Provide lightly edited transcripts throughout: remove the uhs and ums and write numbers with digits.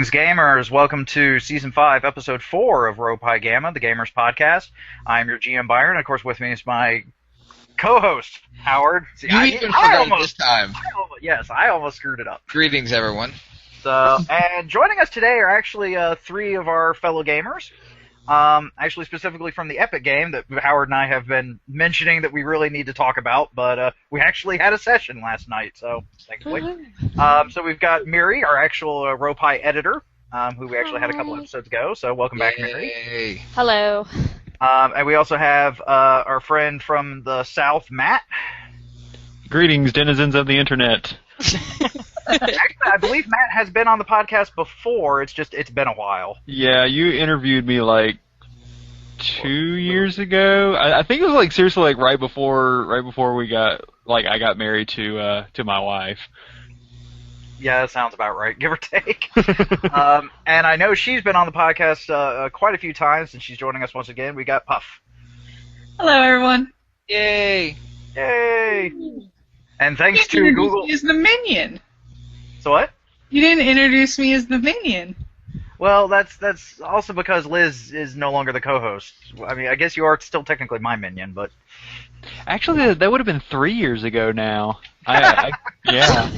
Greetings, gamers. Welcome to Season 5, Episode 4 of Rho Pi Gamma, the Gamers Podcast. I'm your GM, Byron. Of course, with me is my co-host, Howard. See, you even forgot it this time. I almost screwed it up. Greetings, everyone. And joining us today are actually three of our fellow gamers. Actually, specifically from the Epic game that Howard and I have been mentioning that we really need to talk about, but we actually had a session last night, so thankfully. So we've got Miri, our actual Rho Pi editor, who we actually had a couple episodes ago, so welcome back, Miri. Hello. And we also have our friend from the South, Matt. Greetings, denizens of the internet. Actually, I believe Matt has been on the podcast before. It's been a while. Yeah, you interviewed me like 2 years ago. I think it was like seriously like right before we got I got married to my wife. Yeah, that sounds about right, give or take. And I know she's been on the podcast quite a few times, and she's joining us once again. We got Puff. Hello, everyone. Yay! Yay! And thanks to Google. Is the minion. So what? You didn't introduce me as the minion. Well, that's also because Liz is no longer the co-host. I mean, I guess you are still technically my minion, but... Actually, that would have been 3 years ago now. Yeah. Yeah,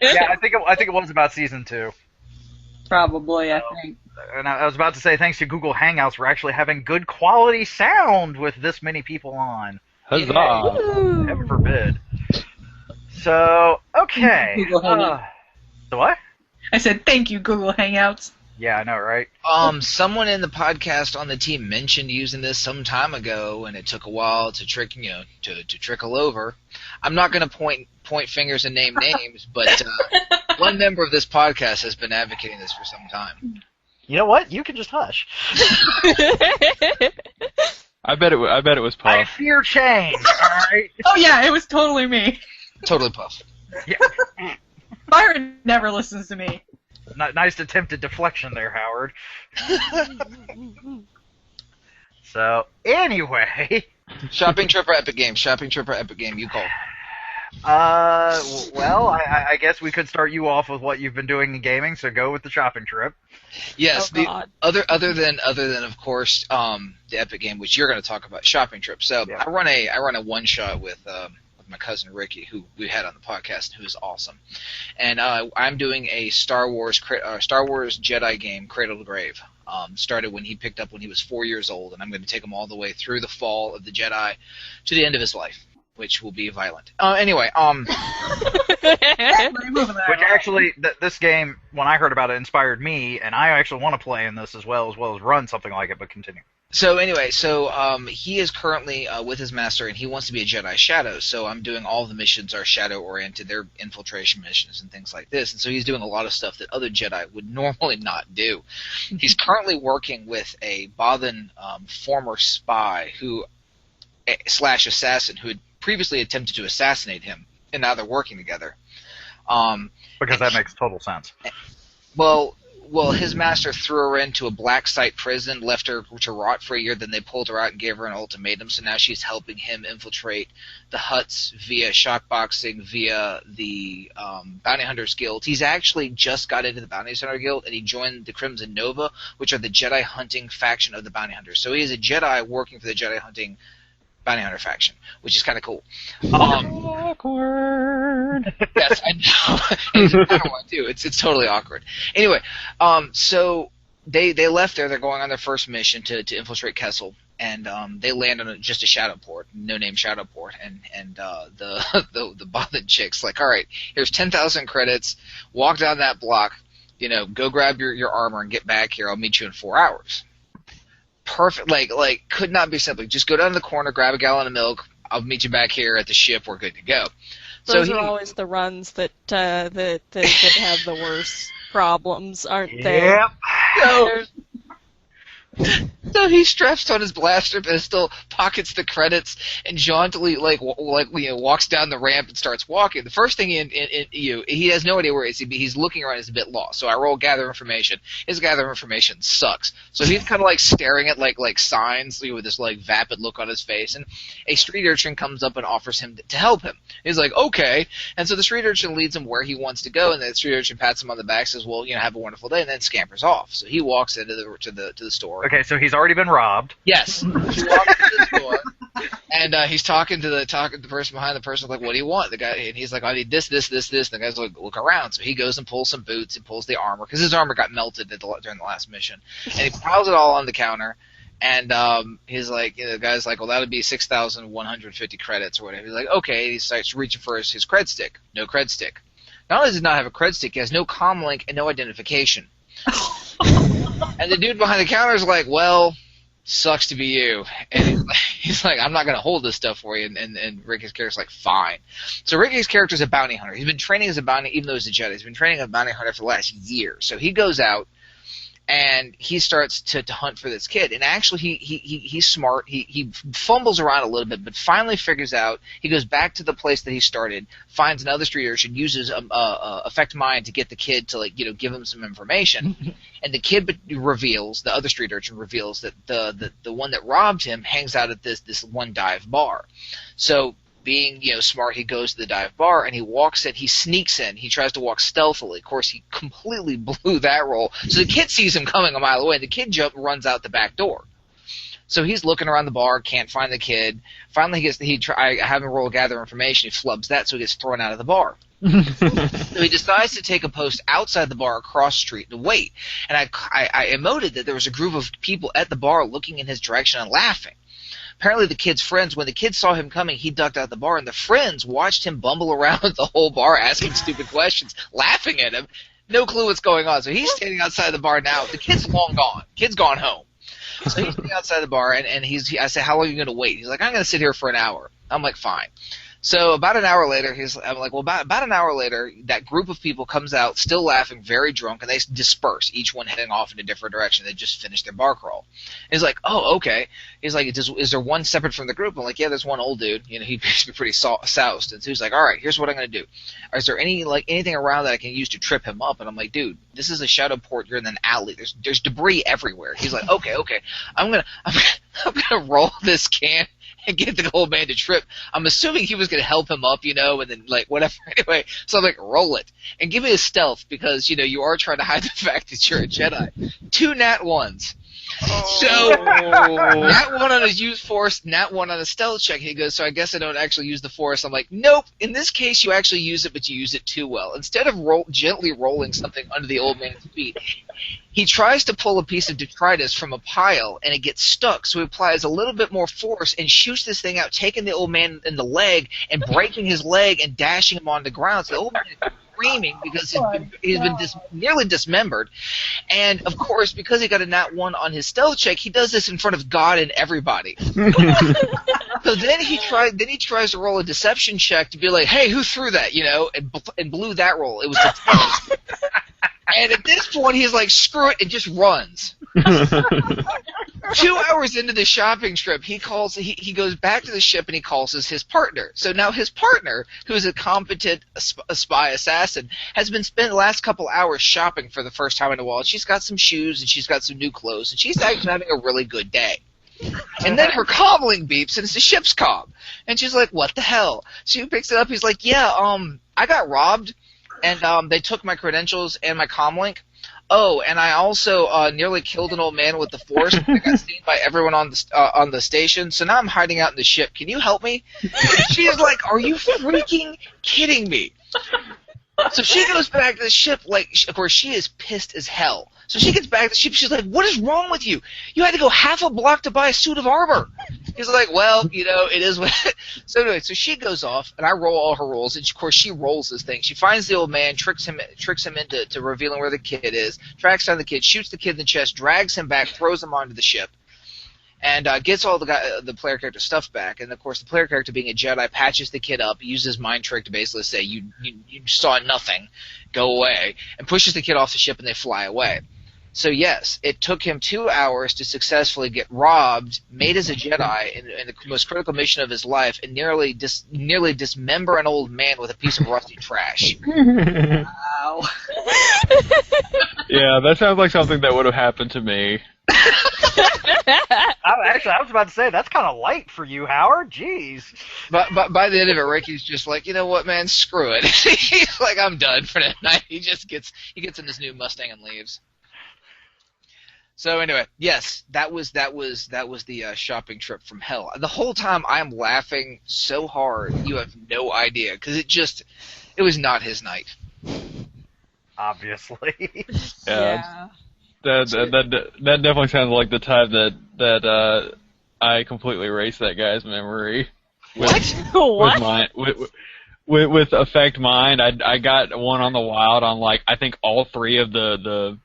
I think it was about Season 2. Probably, I think. And I was about to say, thanks to Google Hangouts, we're actually having good quality sound with this many people on. Huzzah! Heaven forbid. So, okay. Google Hangouts. So what? I said, thank you, Google Hangouts. Yeah, I know, right? Someone in the podcast on the team mentioned using this some time ago, and it took a while to trickle over. I'm not going to point fingers and name names, but one member of this podcast has been advocating this for some time. You know what? You can just hush. I bet it was Puff. I fear change. All right. Oh yeah, it was totally me. Totally Puff. Yeah. Byron never listens to me. Nice attempted deflection there, Howard. So, anyway. Shopping trip or Epic Game? Shopping trip or Epic Game? You call. Well, I guess we could start you off with what you've been doing in gaming, so go with the shopping trip. Yes, oh, the other than of course the Epic Game, which you're going to talk about, shopping trip. So yeah. I run a one shot with my cousin Ricky, who we had on the podcast, who is awesome, and I'm doing a Star Wars Jedi game, Cradle to Grave. Started when he picked up when he was 4 years old, and I'm going to take him all the way through the fall of the Jedi to the end of his life, which will be violent. Anyway, which actually, this game, when I heard about it, inspired me, and I actually want to play in this as well as run something like it, but continue. So anyway, he is currently with his master, and he wants to be a Jedi Shadow, so I'm doing all the missions are Shadow-oriented. They're infiltration missions and things like this, and so he's doing a lot of stuff that other Jedi would normally not do. He's currently working with a Bothan former spy / assassin who had previously attempted to assassinate him, and now they're working together. Because that makes total sense. Well, his master threw her into a black site prison, left her to rot for a year, then they pulled her out and gave her an ultimatum, so now she's helping him infiltrate the Hutts via shockboxing, via the Bounty Hunters Guild. He's actually just got into the Bounty Hunter Guild, and he joined the Crimson Nova, which are the Jedi hunting faction of the Bounty Hunters. So he is a Jedi working for the Jedi hunting Bounty Hunter faction, which is kind of cool. Awkward. Yes, I know. I don't want to. It's totally awkward. Anyway, so they left there. They're going on their first mission to infiltrate Kessel, and they land on just a shadow port, no-name shadow port, and the Bothan chick's like, all right, here's 10,000 credits. Walk down that block. Go grab your armor and get back here. I'll meet you in 4 hours. Perfect, like could not be simpler. Just go down to the corner, grab a gallon of milk. I'll meet you back here at the ship. We're good to go. Those are always the runs that have the worst problems, aren't they? Yep. So he straps on his blaster pistol, pockets the credits, and jauntily walks down the ramp and starts walking. The first thing he has no idea where he is. He's looking around. He's a bit lost. So I roll gather information. His gather information sucks. So he's kind of like staring at like signs with this like vapid look on his face. And a street urchin comes up and offers him to help him. He's like, okay. And so the street urchin leads him where he wants to go. And the street urchin pats him on the back, says, well, have a wonderful day, and then scampers off. So he walks into the store. Okay, so he's already been robbed. Yes. He walks into the store, and he's talking to the person behind the person, like, what do you want? The guy, and he's like, I need this. And the guy's like, look around. So he goes and pulls some boots and pulls the armor, because his armor got melted during the last mission. And he piles it all on the counter, and he's like, the guy's like, well, that would be 6,150 credits or whatever. He's like, okay. He starts reaching for his cred stick. No cred stick. Not only does he not have a cred stick, he has no comm link and no identification. And the dude behind the counter is like, well, sucks to be you. And he's like, I'm not going to hold this stuff for you. And Ricky's character's like, fine. So Ricky's character's a bounty hunter. He's been training as a bounty, even though he's a Jedi. He's been training as a bounty hunter for the last year. So he goes out, and he starts to hunt for this kid. And actually, he's smart. He fumbles around a little bit, but finally figures out. He goes back to the place that he started, finds another street urchin, uses affect mind to get the kid to give him some information. And the kid reveals, the other street urchin reveals that the one that robbed him hangs out at this one dive bar. So, being smart, he goes to the dive bar and he walks in. He sneaks in. He tries to walk stealthily. Of course, he completely blew that roll. So the kid sees him coming a mile away. The kid runs out the back door. So he's looking around the bar, can't find the kid. Finally, I have him roll gather information. He flubs that, so he gets thrown out of the bar. So he decides to take a post outside the bar across the street to wait. And I emoted that there was a group of people at the bar looking in his direction and laughing. Apparently the kid's friends, when the kid saw him coming, he ducked out the bar, and the friends watched him bumble around the whole bar asking stupid questions, laughing at him. No clue what's going on. So he's standing outside the bar now. The kid's long gone. Kid's gone home. So he's standing outside the bar, and I say, how long are you going to wait? He's like, I'm going to sit here for an hour. I'm like, fine. So about an hour later, I'm like, well, about an hour later, that group of people comes out, still laughing, very drunk, and they disperse, each one heading off in a different direction. They just finished their bar crawl. And he's like, oh, okay. He's like, is there one separate from the group? I'm like, yeah, there's one old dude. He'd be pretty soused. And so he's like, all right, here's what I'm going to do. Is there anything around that I can use to trip him up? And I'm like, dude, this is a shadow port. You're in an alley. There's debris everywhere. He's like, okay. I'm gonna roll this can and get the old man to trip. I'm assuming he was going to help him up, and then, whatever. Anyway, so I'm like, roll it. And give me a stealth, because, you are trying to hide the fact that you're a Jedi. 2 nat 1s. Oh. So, nat 1 on his use force, nat 1 on a stealth check. He goes, so I guess I don't actually use the force. I'm like, nope. In this case, you actually use it, but you use it too well. Instead of gently rolling something under the old man's feet, he tries to pull a piece of detritus from a pile, and it gets stuck. So he applies a little bit more force and shoots this thing out, taking the old man in the leg and breaking his leg and dashing him on the ground. So the old man is screaming because he's been nearly dismembered. And, of course, because he got a nat 1 on his stealth check, he does this in front of God and everybody. So then he tries to roll a deception check to be like, hey, who threw that, and blew that roll. It was a 10. And at this point, he's like, screw it, and just runs. 2 hours into the shopping trip, he goes back to the ship and he calls his partner. So now his partner, who's a competent spy assassin, has been spent the last couple hours shopping for the first time in a while. She's got some shoes and she's got some new clothes, and she's actually having a really good day. And then her comm link beeps, and it's the ship's comm. And she's like, what the hell? She picks it up. He's like, yeah, I got robbed. And they took my credentials and my comm link. Oh, and I also nearly killed an old man with the force. I got seen by everyone on the station. So now I'm hiding out in the ship. Can you help me? And she's like, are you freaking kidding me? So she goes back to the ship. Of course, she is pissed as hell. So she gets back to the ship. She's like, what is wrong with you? You had to go half a block to buy a suit of armor. He's like, well, it is what So anyway, so she goes off, and I roll all her rolls, and of course she rolls this thing. She finds the old man, tricks him into revealing where the kid is, tracks down the kid, shoots the kid in the chest, drags him back, throws him onto the ship, and gets all the player character stuff back. And of course, the player character, being a Jedi, patches the kid up, uses mind trick to basically say, you saw nothing, go away, and pushes the kid off the ship, and they fly away. So yes, it took him 2 hours to successfully get robbed, made as a Jedi in the most critical mission of his life, and nearly dismember an old man with a piece of rusty trash. Wow. Yeah, that sounds like something that would have happened to me. I was about to say that's kind of light for you, Howard. Jeez. But by the end of it, Ricky's just like, you know what, man, screw it. He's like, I'm done for that night. He gets in his new Mustang and leaves. So anyway, yes, that was the shopping trip from hell. The whole time I am laughing so hard, you have no idea, because it was not his night. Obviously. Yeah. That definitely sounds like the time that I completely erased that guy's memory. What? With Affect Mind, I got one on the wild on like I think all three of the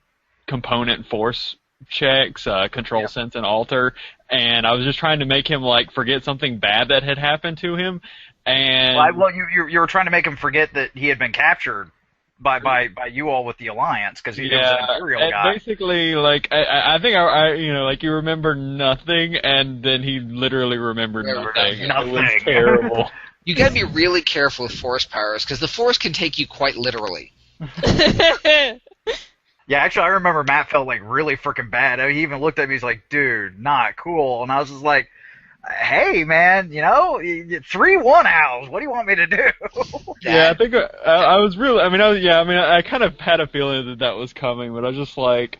component force checks, control sense and alter, and I was just trying to make him like forget something bad that had happened to him, and Well, you were trying to make him forget that he had been captured by you all with the Alliance, because he was an Imperial guy. Basically, like I think I like you remember nothing, and then he literally remembered nothing. It was terrible. You gotta be really careful with force powers, because the force can take you quite literally. Yeah, actually, I remember Matt felt like really freaking bad. I mean, he even looked at me. He's like, "Dude, not cool." And I was just like, "Hey, man, 3-1 house. What do you want me to do?" Yeah, I think I was really. I kind of had a feeling that was coming, but I was just like,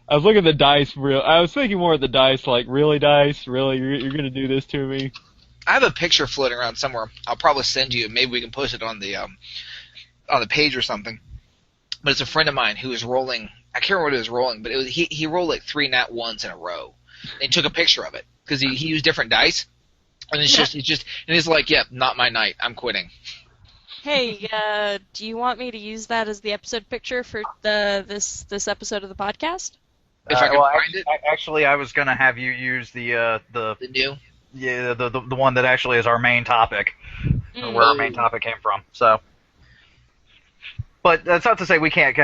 I was looking at the dice. I was thinking more of the dice, like, really, dice, really, you're gonna do this to me. I have a picture floating around somewhere. I'll probably send you. Maybe we can post it on the page or something. But it's a friend of mine who was rolling. I can't remember what he was rolling, but he rolled like 3 nat 1s in a row. And he took a picture of it because he used different dice, and it's just and he's like, "Yep, not my night. I'm quitting." Hey, do you want me to use that as the episode picture for this episode of the podcast? If I can find it. Actually, I was gonna have you use the new. Yeah, the one that actually is our main topic, or where our main topic came from. So, but that's not to say we can't.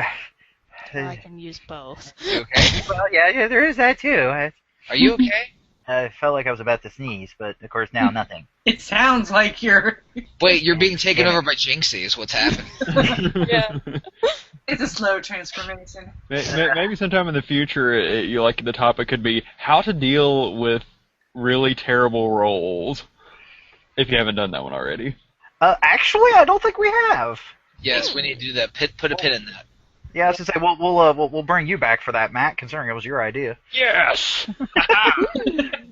I can use both. You okay? Well, yeah, there is that too. Are you okay? I felt like I was about to sneeze, but of course now nothing. It sounds like you're. Wait, you're being taken over by Jinxie is what's happening. Yeah. It's a slow transformation. Maybe sometime in the future, the topic could be how to deal with really terrible rolls. If you haven't done that one already. Actually, I don't think we have. Yes, we need to do that. Put a pin in that. Yeah, I was to say we'll bring you back for that, Matt, considering it was your idea. Yes.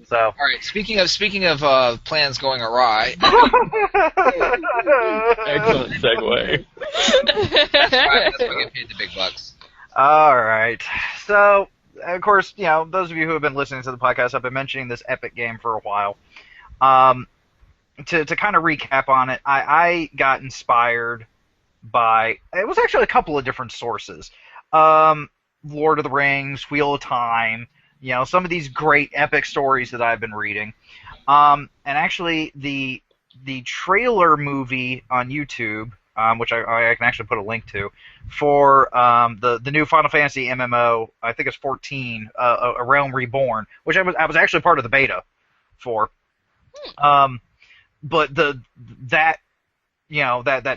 So. All right. Speaking of plans going awry. Excellent segue. That's why we get paid the big bucks. All right. So, of course, those of you who have been listening to the podcast, I've been mentioning this Epic game for a while. To kind of recap on it, I got inspired by, it was actually a couple of different sources. Lord of the Rings, Wheel of Time, some of these great epic stories that I've been reading. And actually, the trailer movie on YouTube, which I can actually put a link to, for the new Final Fantasy MMO, I think it's 14, A Realm Reborn, which I was actually part of the beta for. But that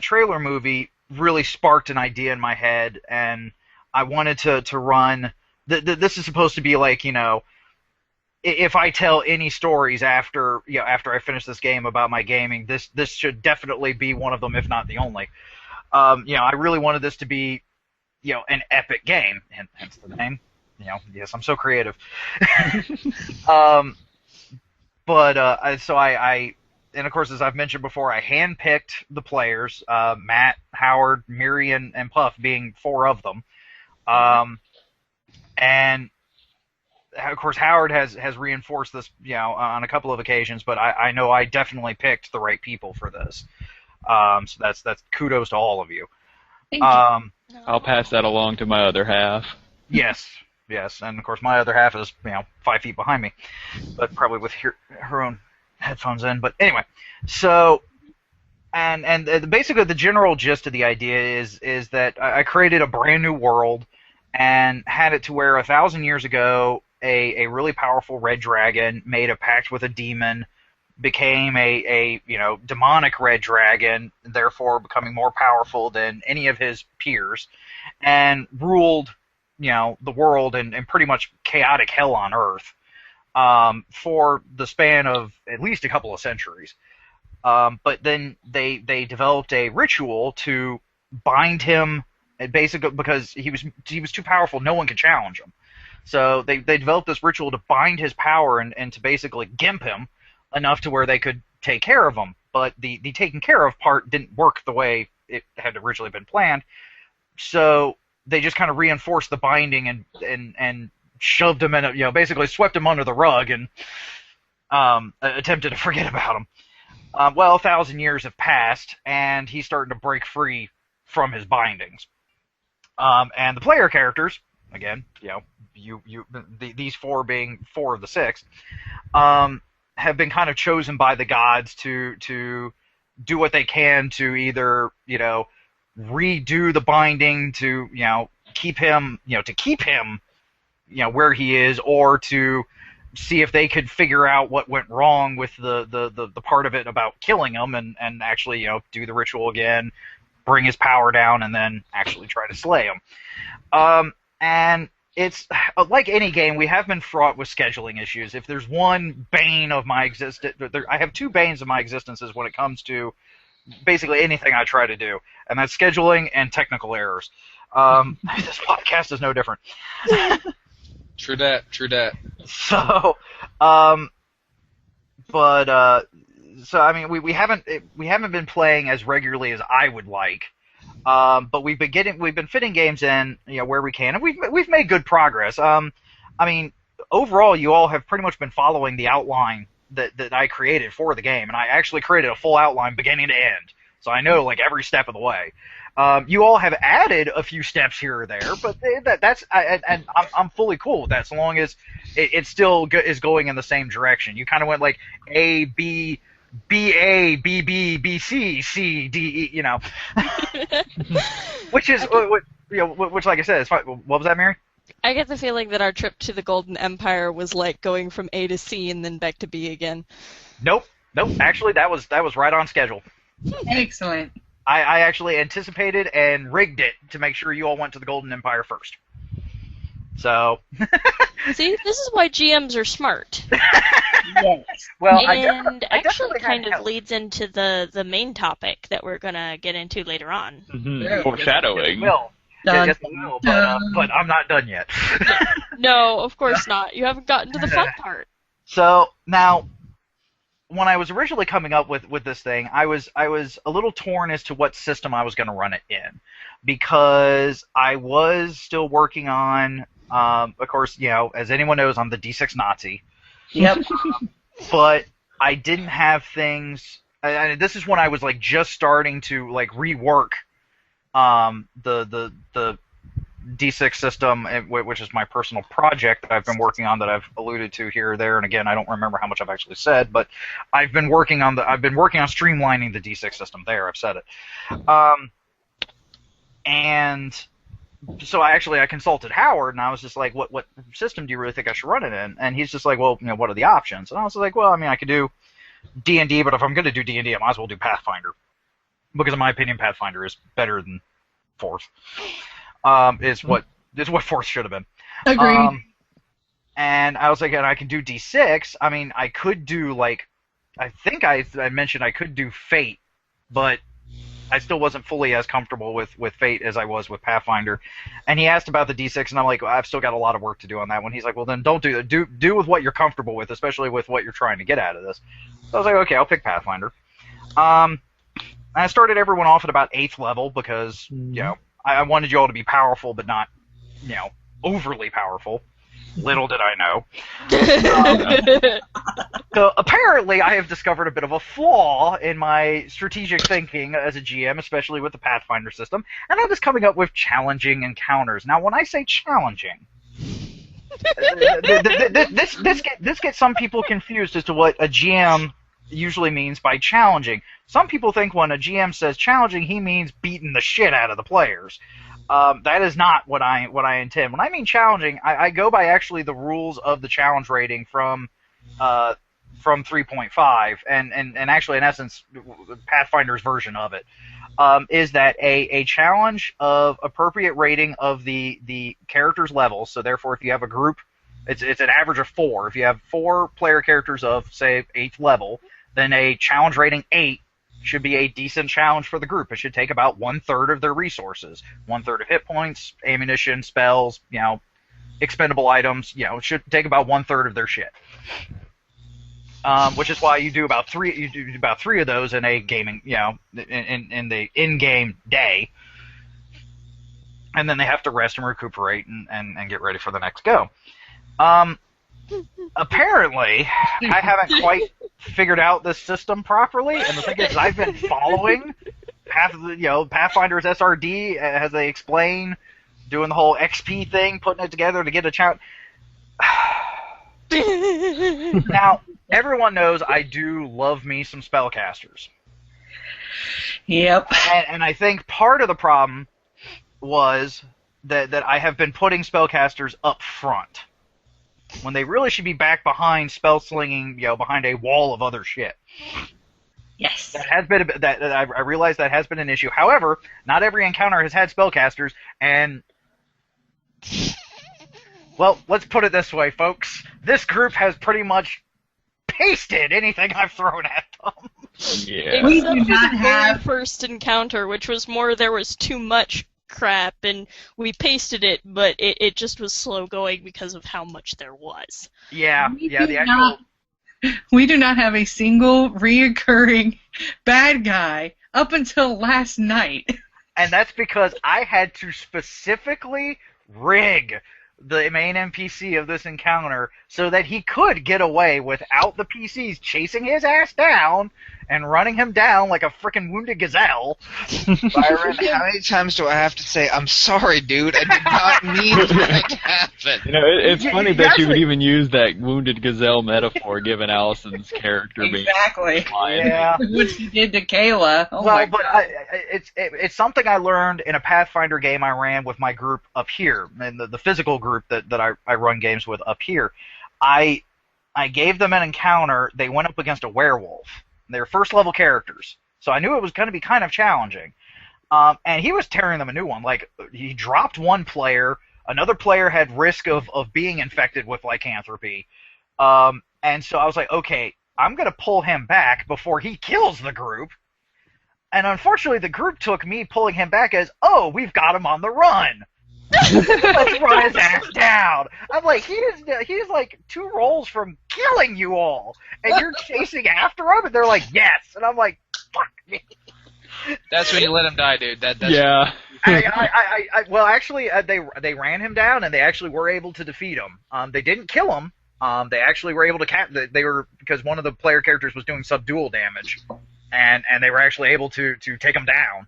trailer movie really sparked an idea in my head, and I wanted to run. This is supposed to be like, if I tell any stories after I finish this game about my gaming, this should definitely be one of them, if not the only. I really wanted this to be, an epic game, hence the name. Yes, I'm so creative. And of course, as I've mentioned before, I handpicked the players, Matt, Howard, Miri, and Puff being 4 of them. And of course, Howard has reinforced this, on a couple of occasions, but I know I definitely picked the right people for this. So that's kudos to all of you. Thank you. I'll pass that along to my other half. Yes, and of course, my other half is 5 feet behind me, but probably with her own headphones in. But anyway, so and basically the general gist of the idea is that I created a brand new world, and had it to where 1,000 years ago, a really powerful red dragon made a pact with a demon, became a demonic red dragon, therefore becoming more powerful than any of his peers, and ruled the world in pretty much chaotic hell on Earth for the span of at least a couple of centuries. But then they developed a ritual to bind him, basically because he was too powerful. No one could challenge him. So they developed this ritual to bind his power and to basically gimp him enough to where they could take care of him. But the taking care of part didn't work the way it had originally been planned. So they just kind of reinforced the binding and shoved him in basically swept him under the rug and attempted to forget about him. Well, 1,000 years have passed, and he's starting to break free from his bindings. And the player characters, again, these four being four of the six, have been kind of chosen by the gods to do what they can to either redo the binding to keep him where he is, or to see if they could figure out what went wrong with the part of it about killing him and actually do the ritual again, bring his power down, and then actually try to slay him. And it's like any game, we have been fraught with scheduling issues. If there's one bane of my existence, I have two banes of my existences when it comes to basically anything I try to do, and that's scheduling and technical errors. This podcast is no different. True that. So, so I mean, we haven't been playing as regularly as I would like. But we've been fitting games in, where we can, and we've made good progress. I mean, overall, you all have pretty much been following the outline that I created for the game, and I actually created a full outline beginning to end, so I know every step of the way. You all have added a few steps here or there, but I'm fully cool with that, so long as it still is going in the same direction. You kind of went like A, B, B, A, B, B, B, C, C, D, E, which is, which, like I said, is fine. What was that, Mary? I get the feeling that our trip to the Golden Empire was like going from A to C and then back to B again. Nope. Actually, that was right on schedule. Excellent. I actually anticipated and rigged it to make sure you all went to the Golden Empire first. So. See, this is why GMs are smart. Yes. Well, and I actually kind of leads into the main topic that we're gonna get into later on. Mm-hmm. Foreshadowing. Yes, I will, but I'm not done yet. No, of course not. You haven't gotten to the fun part. So now, when I was originally coming up with this thing, I was a little torn as to what system I was going to run it in, because I was still working on, of course, as anyone knows, I'm the D6 Nazi. Yep. But I didn't have things. This is when I was just starting to rework the D6 system, which is my personal project that I've been working on, that I've alluded to here or there, and again, I don't remember how much I've actually said, but I've been working on streamlining the D6 system. There, I've said it. And so I consulted Howard, and I was just like, what system do you really think I should run it in? And he's just like, well, what are the options? And I was like, well, I mean, I could do D&D, but if I'm going to do D&D, I might as well do Pathfinder, because in my opinion, Pathfinder is better than Fourth. Is what Fourth should have been. Agreed. And I was like, and I can do D6. I mean, I could do I think I mentioned I could do Fate, but I still wasn't fully as comfortable with Fate as I was with Pathfinder. And he asked about the D6, and I'm like, well, I've still got a lot of work to do on that one. He's like, well, then don't do that. Do with what you're comfortable with, especially with what you're trying to get out of this. So I was like, okay, I'll pick Pathfinder. I started everyone off at about 8th level because, I wanted you all to be powerful, but not, overly powerful. Little did I know. So apparently I have discovered a bit of a flaw in my strategic thinking as a GM, especially with the Pathfinder system, and that is coming up with challenging encounters. Now, when I say challenging, this gets some people confused as to what a GM usually means by challenging. Some people think when a GM says challenging, he means beating the shit out of the players. That is not what I intend. When I mean challenging, I go by actually the rules of the challenge rating from 3.5, and actually in essence Pathfinder's version of it is that a challenge of appropriate rating of the character's level. So therefore, if you have a group, it's an average of 4. If you have 4 player characters of say 8th level, then a challenge rating 8 should be a decent challenge for the group. It should take about 1/3 of their resources, 1/3 of hit points, ammunition, spells, expendable items. It should take about 1/3 of their shit. Which is why you do about 3. You do about 3 of those in a gaming, in the in-game day, and then they have to rest and recuperate and get ready for the next go. Apparently, I haven't quite figured out this system properly, and the thing is, I've been following Pathfinder's SRD as they explain, doing the whole XP thing, putting it together to get a challenge. Now, everyone knows I do love me some spellcasters. Yep. And I think part of the problem was that I have been putting spellcasters up front, when they really should be back behind spell slinging, behind a wall of other shit. Yes. That has been I realize that has been an issue. However, not every encounter has had spellcasters, and well, let's put it this way, folks. This group has pretty much pasted anything I've thrown at them. Yeah. We Except do for not the very have- first encounter, which was more there was too much crap, and we pasted it, but it just was slow going because of how much there was. Yeah, We yeah, do the actual... not- We do not have a single reoccurring bad guy up until last night. And that's because I had to specifically rig the main NPC of this encounter so that he could get away without the PCs chasing his ass down and running him down like a frickin' wounded gazelle. Byron, how many times do I have to say, I'm sorry, dude, I did not mean for that to happen? It's You- funny you that you would actually- even use that wounded gazelle metaphor given Allison's character being Exactly. flying. Yeah. What she did to Kayla. Oh Well, my but God. it's something I learned in a Pathfinder game I ran with my group up here, and the physical group that I run games with up here. I gave them an encounter. They went up against a werewolf. They were first level characters, so I knew it was going to be kind of challenging. And he was tearing them a new one. Like, he dropped one player. Another player had risk of being infected with lycanthropy. And so I was like, okay, I'm going to pull him back before he kills the group. And unfortunately, the group took me pulling him back as, oh, we've got him on the run. Let's run his ass down. I'm like, he's like 2 rolls from killing you all, and you're chasing after him, and they're like, yes, and I'm like, fuck me. That's when you let him die, dude. That's Yeah. Well, actually, they ran him down, and they actually were able to defeat him. They didn't kill him. They actually were able to they were, because one of the player characters was doing subdual damage, and they were actually able to take him down.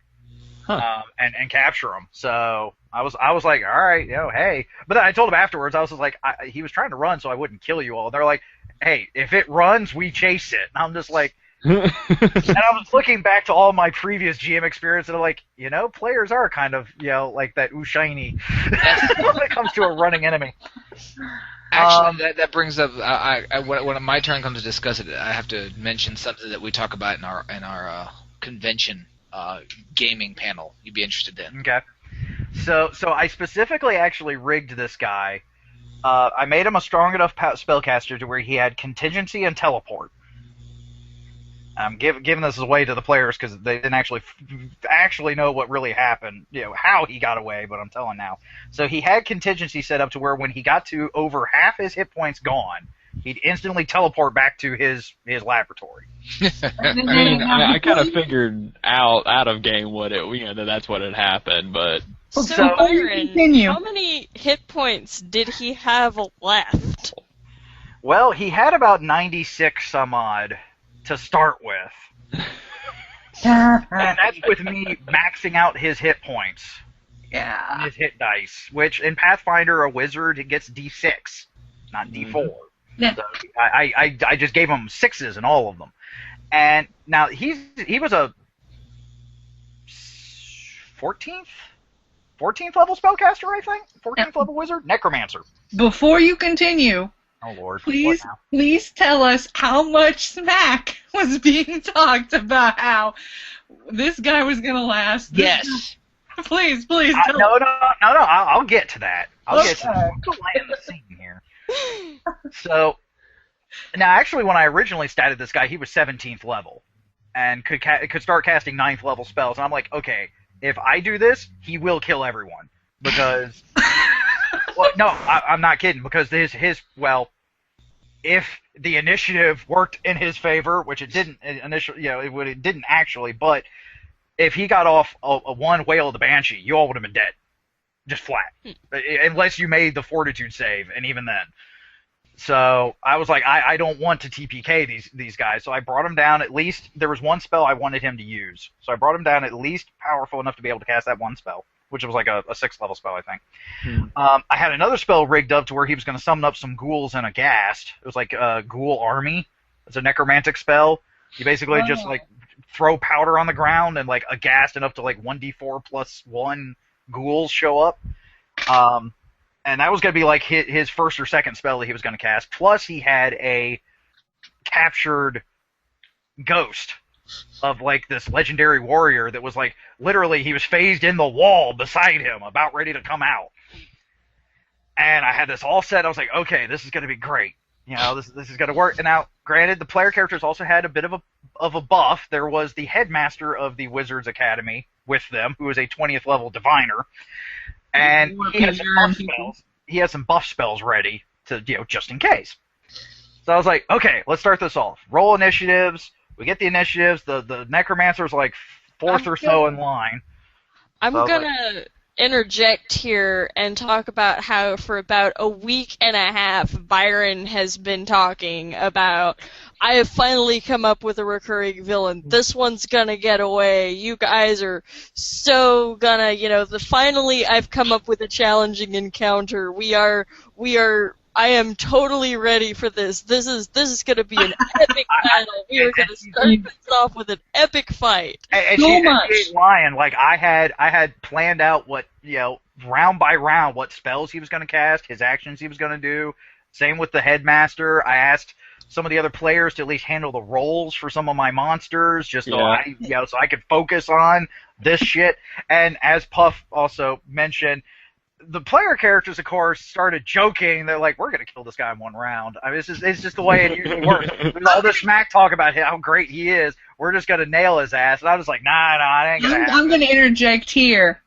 Huh. And capture him. So I was like, all right, hey. But then I told him afterwards, I was just like, he was trying to run so I wouldn't kill you all. They're like, hey, if it runs, we chase it. And I'm just like, and I was looking back to all my previous GM experience, and I'm like, players are kind of, like that ooh shiny when it comes to a running enemy. Actually, that brings up. When my turn comes to discuss it, I have to mention something that we talk about in our convention gaming panel. You'd be interested in. Okay. So I specifically actually rigged this guy. I made him a strong enough spellcaster to where he had contingency and teleport. I'm giving this away to the players because they didn't actually know what really happened, how he got away, but I'm telling now. So he had contingency set up to where when he got to over half his hit points gone, he'd instantly teleport back to his laboratory. I kind of figured out of game that's what had happened, but So, So- Byron, Continue. how many hit points did he have left? Well, he had about 96 some odd to start with. And that's with me maxing out his hit points, Yeah. his hit dice, which in Pathfinder, a wizard gets D6, not D4. Yeah. So I just gave him 6s in all of them. And now he was a 14th 14th level spellcaster, I think. 14th level wizard, necromancer. Before you continue, Oh lord. please, What now? please tell us how much smack was being talked about how this guy was gonna last. Yes. Please, please. Tell No. us. I'll get to that. I'll get to that. Okay. I'm laying the scene here. So, now actually, when I originally statted this guy, he was 17th level, and could start casting 9th level spells. And I'm like, okay, if I do this, he will kill everyone because. Well, no, I'm not kidding because if the initiative worked in his favor, which it didn't initially, it didn't actually, but if he got off a one Whale of the Banshee, you all would have been dead. Just flat. Unless you made the fortitude save, and even then. So I was like, I don't want to TPK these guys, so I brought him down at least, there was one spell I wanted him to use. So I brought him down at least powerful enough to be able to cast that one spell, which was like a 6th level spell, I think. I had another spell rigged up to where he was going to summon up some ghouls and a ghast. It was like a ghoul army. It's a necromantic spell. You basically just like throw powder on the ground and like a ghast and up to like 1d4 plus 1 ghouls show up. And that was going to be like his first or second spell that he was going to cast. Plus he had a captured ghost of like this legendary warrior that was like literally he was phased in the wall beside him, about ready to come out. And I had this all set. I was like, okay, this is going to be great. This is going to work. And now, granted, the player characters also had a bit of a buff. There was the headmaster of the Wizards Academy with them, who is a 20th level diviner, and he had some buff spells. He had some buff spells ready to just in case. So I was like, okay, let's start this off. Roll initiatives. We get the initiatives. The necromancer's like fourth or so in line. I'm gonna interject here and talk about how for about a week and a half Byron has been talking about, I have finally come up with a recurring villain. This one's gonna get away. You guys are so gonna, finally I've come up with a challenging encounter. I am totally ready for this. This is going to be an epic battle. We are going to start this off with an epic fight. And she ain't lying. Like I had planned out what round by round what spells he was going to cast, his actions he was going to do. Same with the headmaster. I asked some of the other players to at least handle the rolls for some of my monsters, just so I could focus on this shit. And as Puff also mentioned, the player characters, of course, started joking. They're like, we're going to kill this guy in one round. I mean, it's just the way it usually works. There's all this smack talk about how great he is. We're just going to nail his ass. And I was like, nah, it ain't going to happen. I'm going to interject here.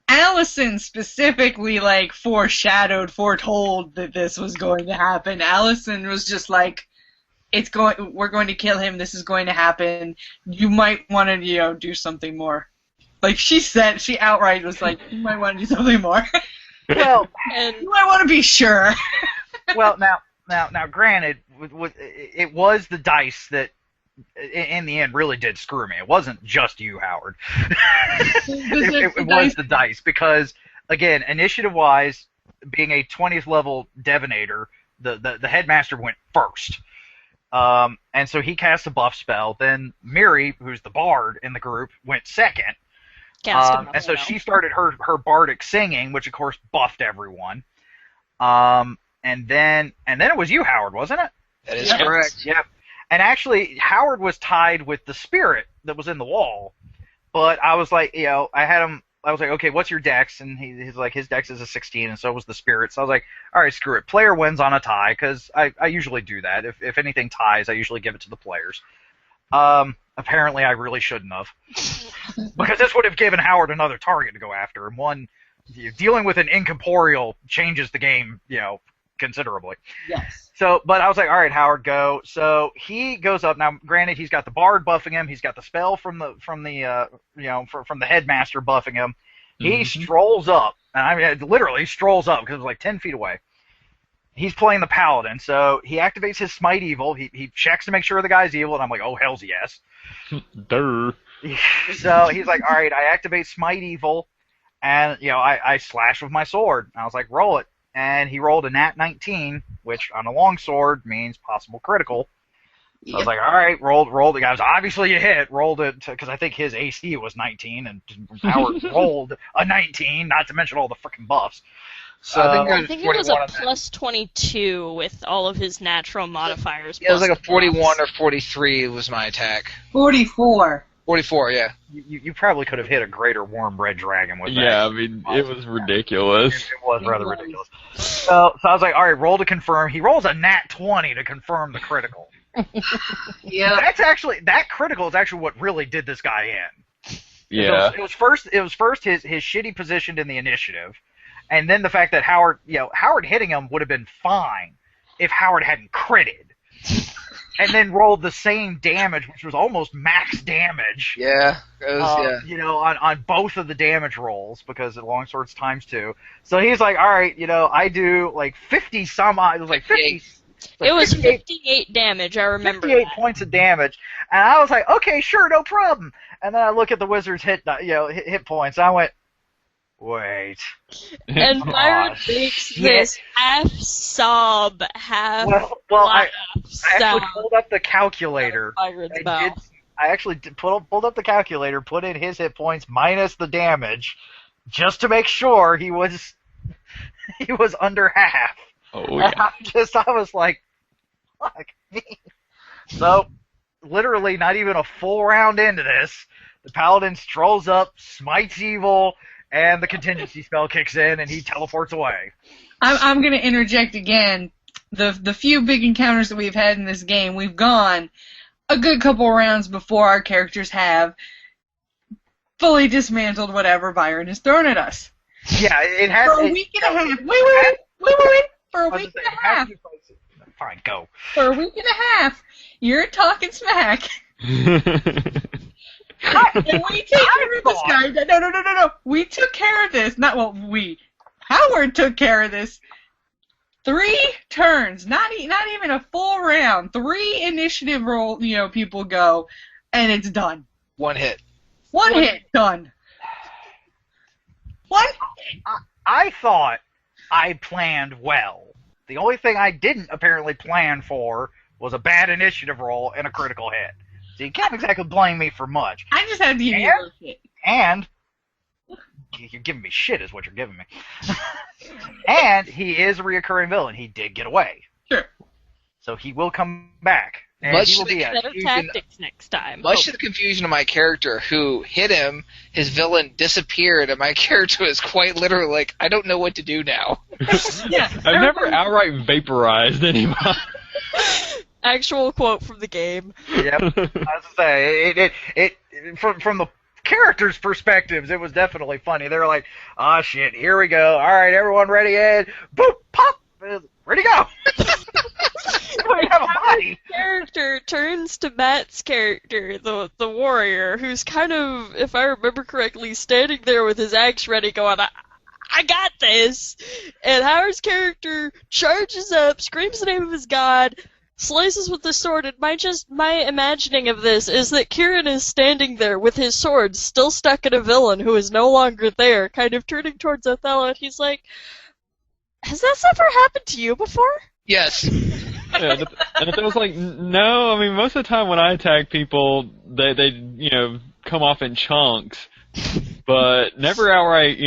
Allison specifically, foretold that this was going to happen. Allison was just like, we're going to kill him. This is going to happen. You might want to, do something more. Like she outright was like, you might want to do something more. Well, and you might want to be sure. Well, now, granted, it was the dice that, in the end, really did screw me. It wasn't just you, Howard. It was the dice because, again, initiative-wise, being a 20th level divinator, the headmaster went first. And so he cast a buff spell. Then Miri, who's the bard in the group, went second. And so she started her bardic singing, which of course buffed everyone. And then it was you, Howard, wasn't it? That is correct. Yep. And actually, Howard was tied with the spirit that was in the wall. But I was like, I was like, okay, what's your dex? And he's like, his dex is a 16, and so was the spirit. So I was like, all right, screw it. Player wins on a tie, because I usually do that. If anything ties, I usually give it to the players. Apparently, I really shouldn't have. Because this would have given Howard another target to go after. And one, dealing with an incorporeal changes the game, considerably. Yes. So, but I was like, all right, Howard, go. So he goes up. Now, granted, he's got the bard buffing him. He's got the spell from the headmaster buffing him. He strolls up. And I mean, literally strolls up because it was like 10 feet away. He's playing the paladin, so he activates his smite evil. He checks to make sure the guy's evil, and I'm like, oh, hell's yes. Duh. So he's like, all right, I activate smite evil, and I slash with my sword. And I was like, roll it, and he rolled a nat 19, which on a long sword means possible critical. So I was like, all right, rolled it, guys. Obviously you hit. Rolled it, because I think his AC was 19, and Howard rolled a 19, not to mention all the freaking buffs. So I think it was a plus 22 with all of his natural modifiers. Yeah, it was like a 41 or 43 was my attack. 44. 44, yeah. You probably could have hit a greater warm red dragon with that. Yeah, I mean, it was ridiculous. It was rather ridiculous. So I was like, all right, roll to confirm. He rolls a nat 20 to confirm the critical. Yeah. That critical is actually what really did this guy in. Yeah. It was first his shitty position in the initiative, and then the fact that Howard hitting him would have been fine if Howard hadn't critted. And then rolled the same damage, which was almost max damage. Yeah, it was, on both of the damage rolls, because the longsword's ×2. So he's like, all right, I do like 50 some odd. It was like 50. It was 58 damage. I remember. 58 points of damage, and I was like, okay, sure, no problem. And then I look at the wizard's hit points. I went, wait. And Byron makes this half sob, half laugh I actually pulled up the calculator. I actually pulled up the calculator, put in his hit points minus the damage, just to make sure he was under half. Oh yeah. I was like, fuck me. So, literally, not even a full round into this, the paladin strolls up, smites evil, and the contingency spell kicks in, and he teleports away. I'm going to interject again. The few big encounters that we've had in this game, we've gone a good couple rounds before our characters have fully dismantled whatever Byron has thrown at us. Yeah, it has. For a week and a half. Wait. For a week and a half. Fine, go. For a week and a half, you're talking smack. And we take care of this guy. No. We took care of this. Howard took care of this. 3 turns, not even a full round. 3 initiative roll, people go, and it's done. 1 hit. One hit, done. What? I thought I planned well. The only thing I didn't apparently plan for was a bad initiative roll and a critical hit. So you can't exactly blame me for much. I just had to give you a hit. And you're giving me shit is what you're giving me. And he is a reoccurring villain. He did get away. Sure. So he will come back. And Much he will be better tactics next time. Much to the confusion of my character, who hit him, his villain disappeared, and my character was quite literally like, I don't know what to do now. Yeah. I've never outright vaporized anybody. Actual quote from the game. Yep. I was say it from the characters' perspectives, it was definitely funny. They were like, "Oh shit, here we go. All right, everyone ready? And boop, pop, ready to go." We have a body. Character turns to Matt's character, the warrior, who's kind of, if I remember correctly, standing there with his axe ready, going, I got this. And Howard's character charges up, screams the name of his god, slices with the sword, and my imagining of this is that Kieran is standing there with his sword still stuck in a villain who is no longer there, kind of turning towards Othello, and he's like, has this ever happened to you before? Yes. Yeah, and if it was like, no, I mean, most of the time when I attack people, they come off in chunks, but never outright,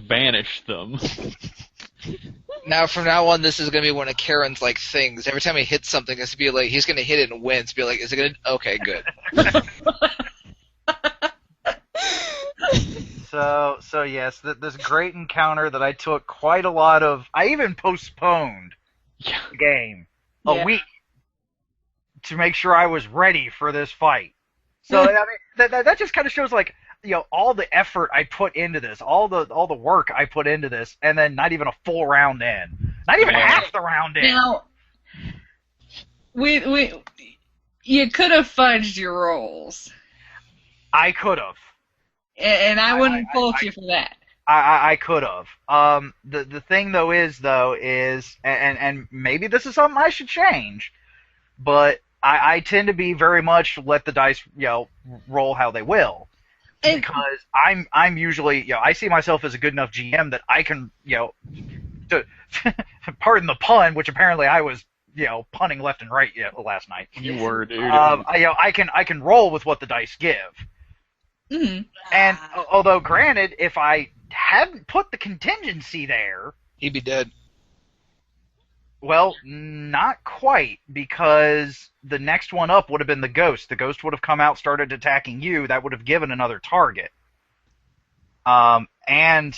vanish them. Now, from now on, this is going to be one of Karen's, things. Every time he hits something, it's be like, he's going to hit it and win. It's be like, is it going to... Okay, good. So yes, this great encounter that I took quite a lot of... I even postponed the game a week to make sure I was ready for this fight. So, I mean, that just kind of shows, all the effort I put into this, all the work I put into this, and then not even a full round in. Not even half the round in. Now, you could have fudged your rolls. I could have. And I wouldn't fault you for that. I could have. The thing though is, and maybe this is something I should change, but I tend to be very much let the dice, roll how they will. Because I'm usually, I see myself as a good enough GM that I can, to pardon the pun, which apparently I was punning left and right last night. You were, dude. I can roll with what the dice give. Mm-hmm. And although granted, if I hadn't put the contingency there, He'd be dead. well, not quite, because the next one up would have been the ghost. The ghost would have come out, started attacking you. That would have given another target. And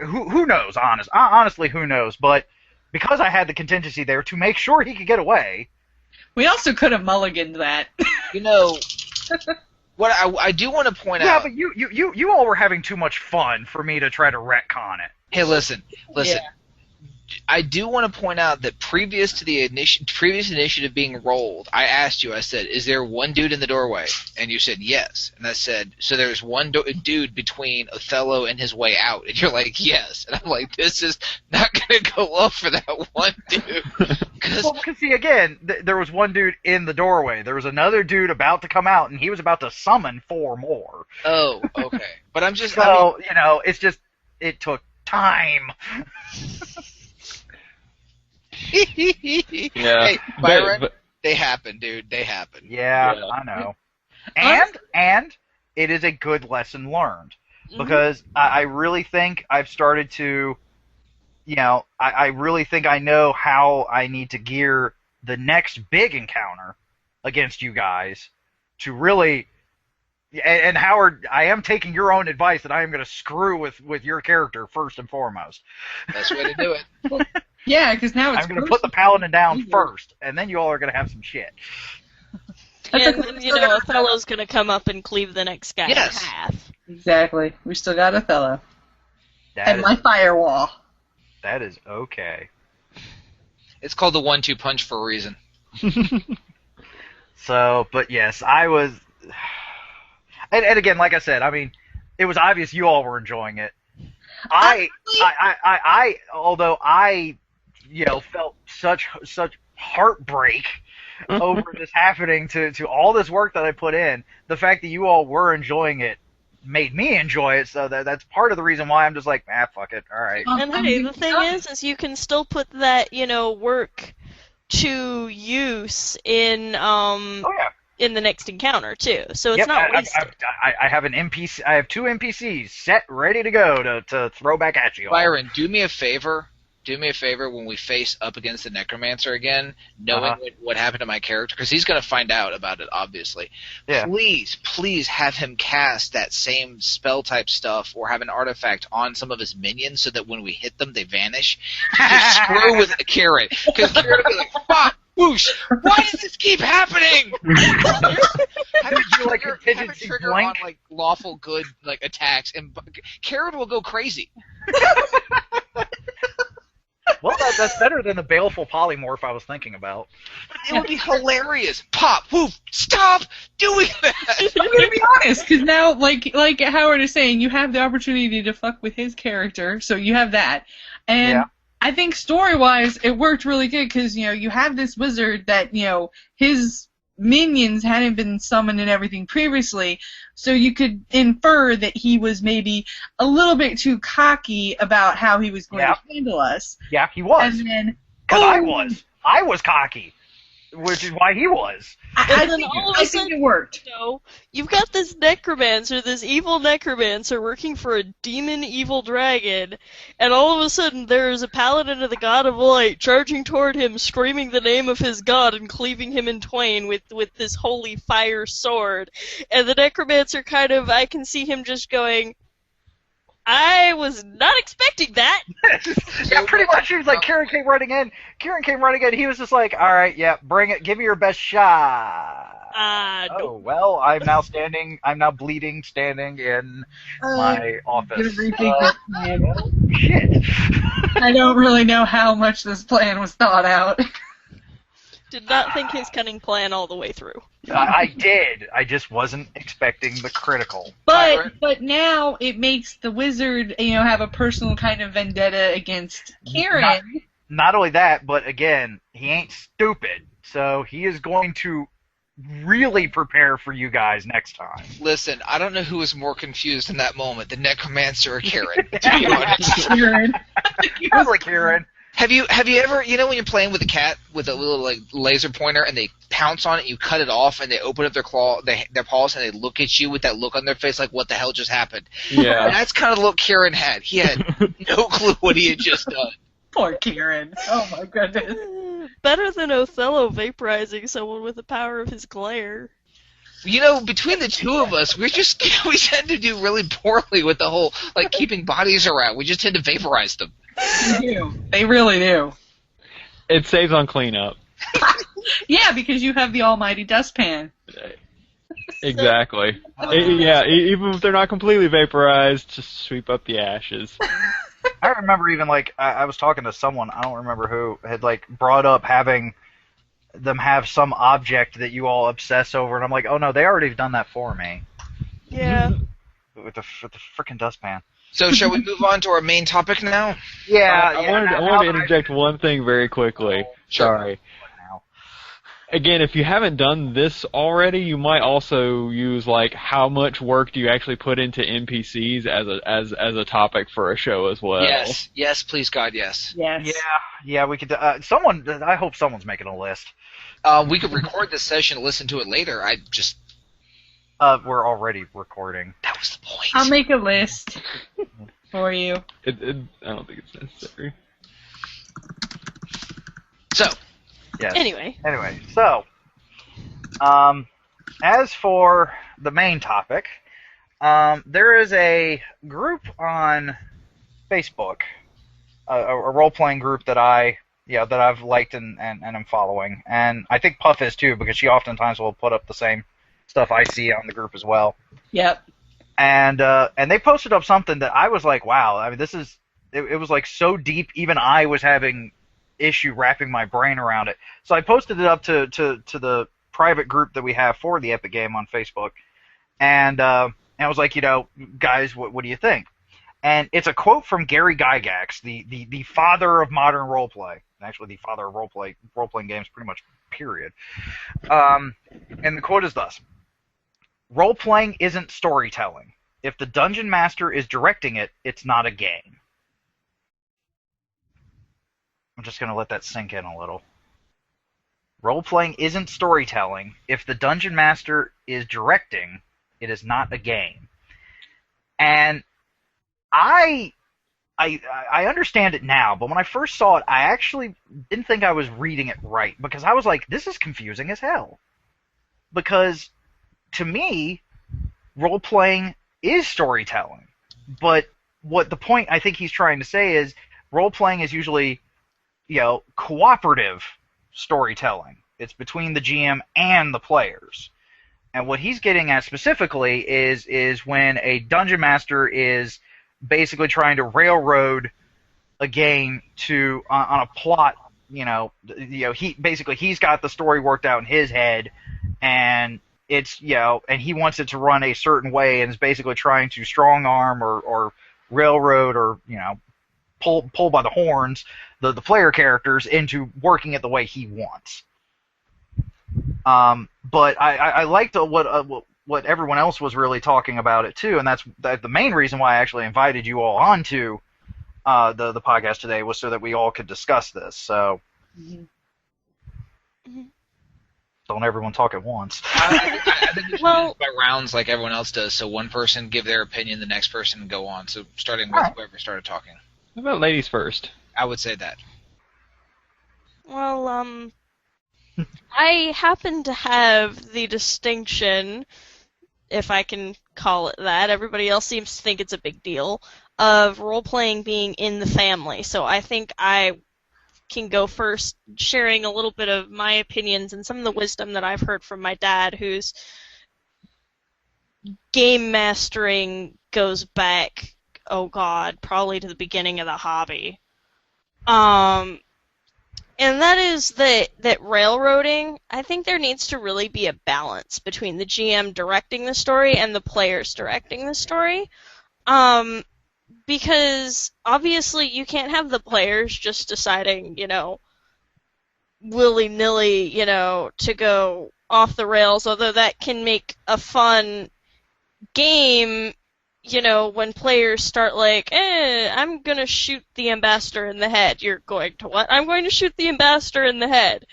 who knows? Honestly, who knows? But because I had the contingency there to make sure he could get away. We also could have mulliganed that. What I do want to point out. Yeah, but you all were having too much fun for me to try to retcon it. Hey, listen. Yeah. I do want to point out that previous to the previous initiative being rolled, I asked you. I said, "Is there one dude in the doorway?" And you said yes. And I said, "So there's one dude between Othello and his way out." And you're like, "Yes." And I'm like, "This is not going to go well for that one dude." Well, because see, again, there was one dude in the doorway. There was another dude about to come out, and he was about to summon 4 more. Oh, okay. But I'm just so it's just it took time. Yeah. Hey, Byron, they happen, dude. They happen. Yeah, I know. And it is a good lesson learned, because I really think I've started to, I really think I know how I need to gear the next big encounter against you guys to really. And Howard, I am taking your own advice that I am going to screw with your character first and foremost. Best way to do it. Yeah, because now it's. I'm going to put the paladin down first, and then you all are going to have some shit. And then, Othello's going to come up and cleave the next guy in half. Exactly. We still got Othello. That is, my firewall. That is okay. It's called the 1-2 punch for a reason. So, but yes, I was. And again, like I said, I mean, it was obvious you all were enjoying it. Although I felt such heartbreak over this happening to all this work that I put in. The fact that you all were enjoying it made me enjoy it. So that's part of the reason why I'm just like, fuck it, all right. And hey, the thing is you can still put that work to use in in the next encounter too, so it's not wasted. I have an NPC. I have 2 NPCs set, ready to go to throw back at you. Byron, do me a favor. Do me a favor when we face up against the Necromancer again, knowing what happened to my character, because he's going to find out about it, obviously. Yeah. Please have him cast that same spell type stuff or have an artifact on some of his minions so that when we hit them, they vanish. Just screw with Kieran, because Kieran will be like, fuck! Whoosh! Why does this keep happening? Have it trigger on lawful good attacks, and Karen will go crazy. Well, that's better than the baleful polymorph I was thinking about. It would be hilarious. Pop, woof, stop doing that. I'm gonna be honest, because now, like Howard is saying, you have the opportunity to fuck with his character, so you have that, and. Yeah. I think story-wise, it worked really good because, you have this wizard that, his minions hadn't been summoned and everything previously, so you could infer that he was maybe a little bit too cocky about how he was going to handle us. Yeah, he was. And then, I was cocky, which is why he was. And then all of a sudden, it worked. You've got this necromancer, this evil necromancer working for a demon evil dragon, and all of a sudden there is a paladin of the god of light charging toward him, screaming the name of his god and cleaving him in twain with this holy fire sword. And the necromancer I can see him just going, I was not expecting that. Yeah, pretty much. He was like, Kieran came running in. He was just like, all right, yeah, bring it. Give me your best shot. Nope. Well, I'm now bleeding, standing in my office. Shit. I don't really know how much this plan was thought out. Did not think his cunning plan all the way through. I did. I just wasn't expecting the critical. But now it makes the wizard, have a personal kind of vendetta against Kieran. Not only that, but again, he ain't stupid, so he is going to really prepare for you guys next time. Listen, I don't know who was more confused in that moment, the Necromancer or Kieran, to be honest. Kieran. Probably Kieran. Have you ever, when you're playing with a cat with a little like laser pointer and they pounce on it, you cut it off, and they open up their paws, and they look at you with that look on their face like, what the hell just happened? Yeah. And that's kind of the look Kieran had. He had no clue what he had just done. Poor Kieran. Oh my goodness. Better than Othello vaporizing someone with the power of his glare. Between the two of us, we tend to do really poorly with the whole, like, keeping bodies around. We just tend to vaporize them. They do. They really do. It saves on cleanup. Yeah, because you have the almighty dustpan. Exactly. Even if they're not completely vaporized, just sweep up the ashes. I remember even, like, I was talking to someone, I don't remember who, had, like, brought up having them have some object that you all obsess over, and I'm like, oh no, they already have done that for me. Yeah. With the frickin' dustpan. So shall we move on to our main topic now? Yeah, I wanted to interject one thing very quickly. Sorry. Again, if you haven't done this already, you might also use like how much work do you actually put into NPCs as a topic for a show as well. Yes, please God, yes. Yes. Yeah, we could. I hope someone's making a list. We could record this session and listen to it later. We're already recording. That was the point. I'll make a list for you. I don't think it's necessary. So. Yes. Anyway, so, as for the main topic, there is a group on Facebook, a role-playing group that I've liked and am following, and I think Puff is too, because she oftentimes will put up the same stuff I see on the group as well. Yep. And they posted up something that I was like, wow, I mean, it was like so deep, even I was having issue wrapping my brain around it. So I posted it up to the private group that we have for the Epic Game on Facebook, and I was like, guys, what do you think? And it's a quote from Gary Gygax, the father of modern roleplay. Actually, the father of role-playing games, pretty much, period. And the quote is thus: "Role-playing isn't storytelling. If the dungeon master is directing it, it's not a game." I'm just going to let that sink in a little. Role-playing isn't storytelling. If the dungeon master is directing, it is not a game. And I understand it now, but when I first saw it, I actually didn't think I was reading it right, because I was like, this is confusing as hell. Because, to me, role-playing is storytelling. But what the point I think he's trying to say is, role-playing is usually cooperative storytelling. It's between the GM and the players. And what he's getting at specifically is when a dungeon master is basically trying to railroad a game to on a plot. He's got the story worked out in his head, and it's and he wants it to run a certain way, and is basically trying to strong arm or railroad or pull by the horns the player characters into working it the way he wants. But I liked what everyone else was really talking about it too, and that's the main reason why I actually invited you all onto the podcast today, was so that we all could discuss this. So don't everyone talk at once. I think we should do it by rounds like everyone else does. So one person give their opinion, the next person go on. So starting with whoever started talking. How about ladies first? I would say that. well, I happen to have the distinction, if I can call it that, everybody else seems to think it's a big deal, of role-playing being in the family. So I think I can go first, sharing a little bit of my opinions and some of the wisdom that I've heard from my dad, whose game mastering goes back, oh god, probably to the beginning of the hobby. And that is that railroading, I think there needs to really be a balance between the GM directing the story and the players directing the story. Because obviously you can't have the players just deciding, willy-nilly, to go off the rails, although that can make a fun game, when players start like, I'm gonna shoot the ambassador in the head. You're going to what? I'm going to shoot the ambassador in the head.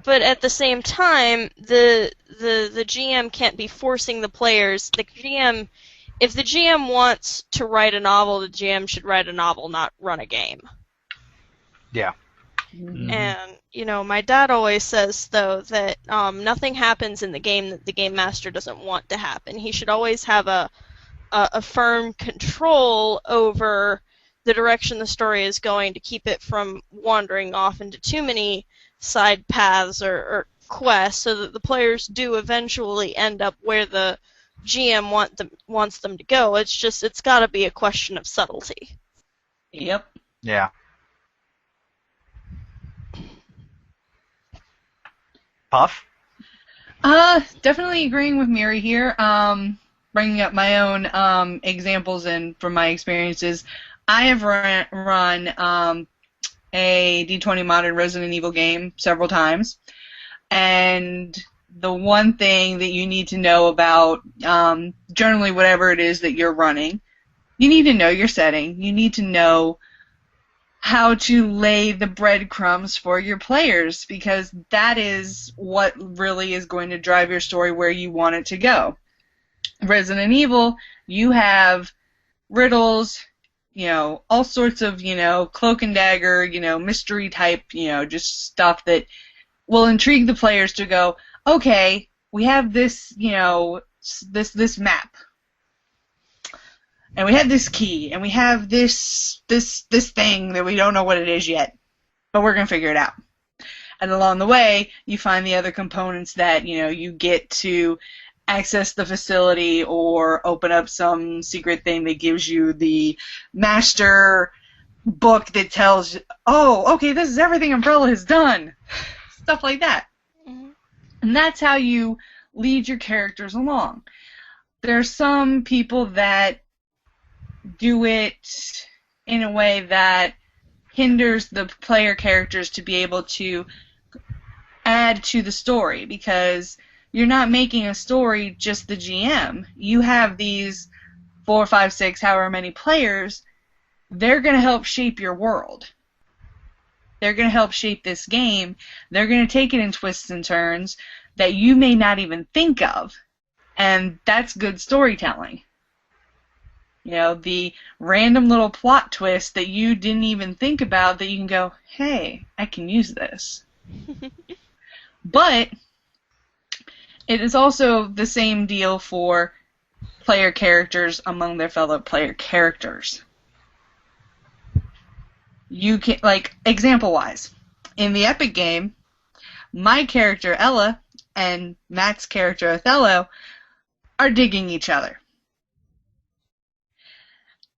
But at the same time, the GM can't be forcing the players. If the GM wants to write a novel, the GM should write a novel, not run a game. Yeah. Mm-hmm. And, my dad always says, though, that nothing happens in the game that the game master doesn't want to happen. He should always have a firm control over the direction the story is going to keep it from wandering off into too many side paths or quests, so that the players do eventually end up where the GM wants them to go. It's got to be a question of subtlety. Yep. Yeah. Puff? Definitely agreeing with Miri here. Bringing up my own examples and from my experiences, I have run a D20 Modern Resident Evil game several times, and the one thing that you need to know about generally whatever it is that you're running, you need to know your setting. You need to know how to lay the breadcrumbs for your players, because that is what really is going to drive your story where you want it to go. Resident Evil, you have riddles, all sorts of, cloak and dagger, mystery type, just stuff that will intrigue the players to go, okay, we have this, this map. And we have this key, and we have this thing that we don't know what it is yet, but we're going to figure it out. And along the way, you find the other components that, you get to access the facility or open up some secret thing that gives you the master book that tells you, oh, okay, this is everything Umbrella has done. Stuff like that. Mm-hmm. And that's how you lead your characters along. There are some people that do it in a way that hinders the player characters to be able to add to the story, because you're not making a story just the GM. You have these 4, 5, 6, however many players. They're going to help shape your world. They're going to help shape this game. They're going to take it in twists and turns that you may not even think of. And that's good storytelling. The random little plot twist that you didn't even think about that you can go, hey, I can use this. But it is also the same deal for player characters among their fellow player characters. You can, example-wise, in the Epic game, my character Ella and Matt's character Othello are digging each other.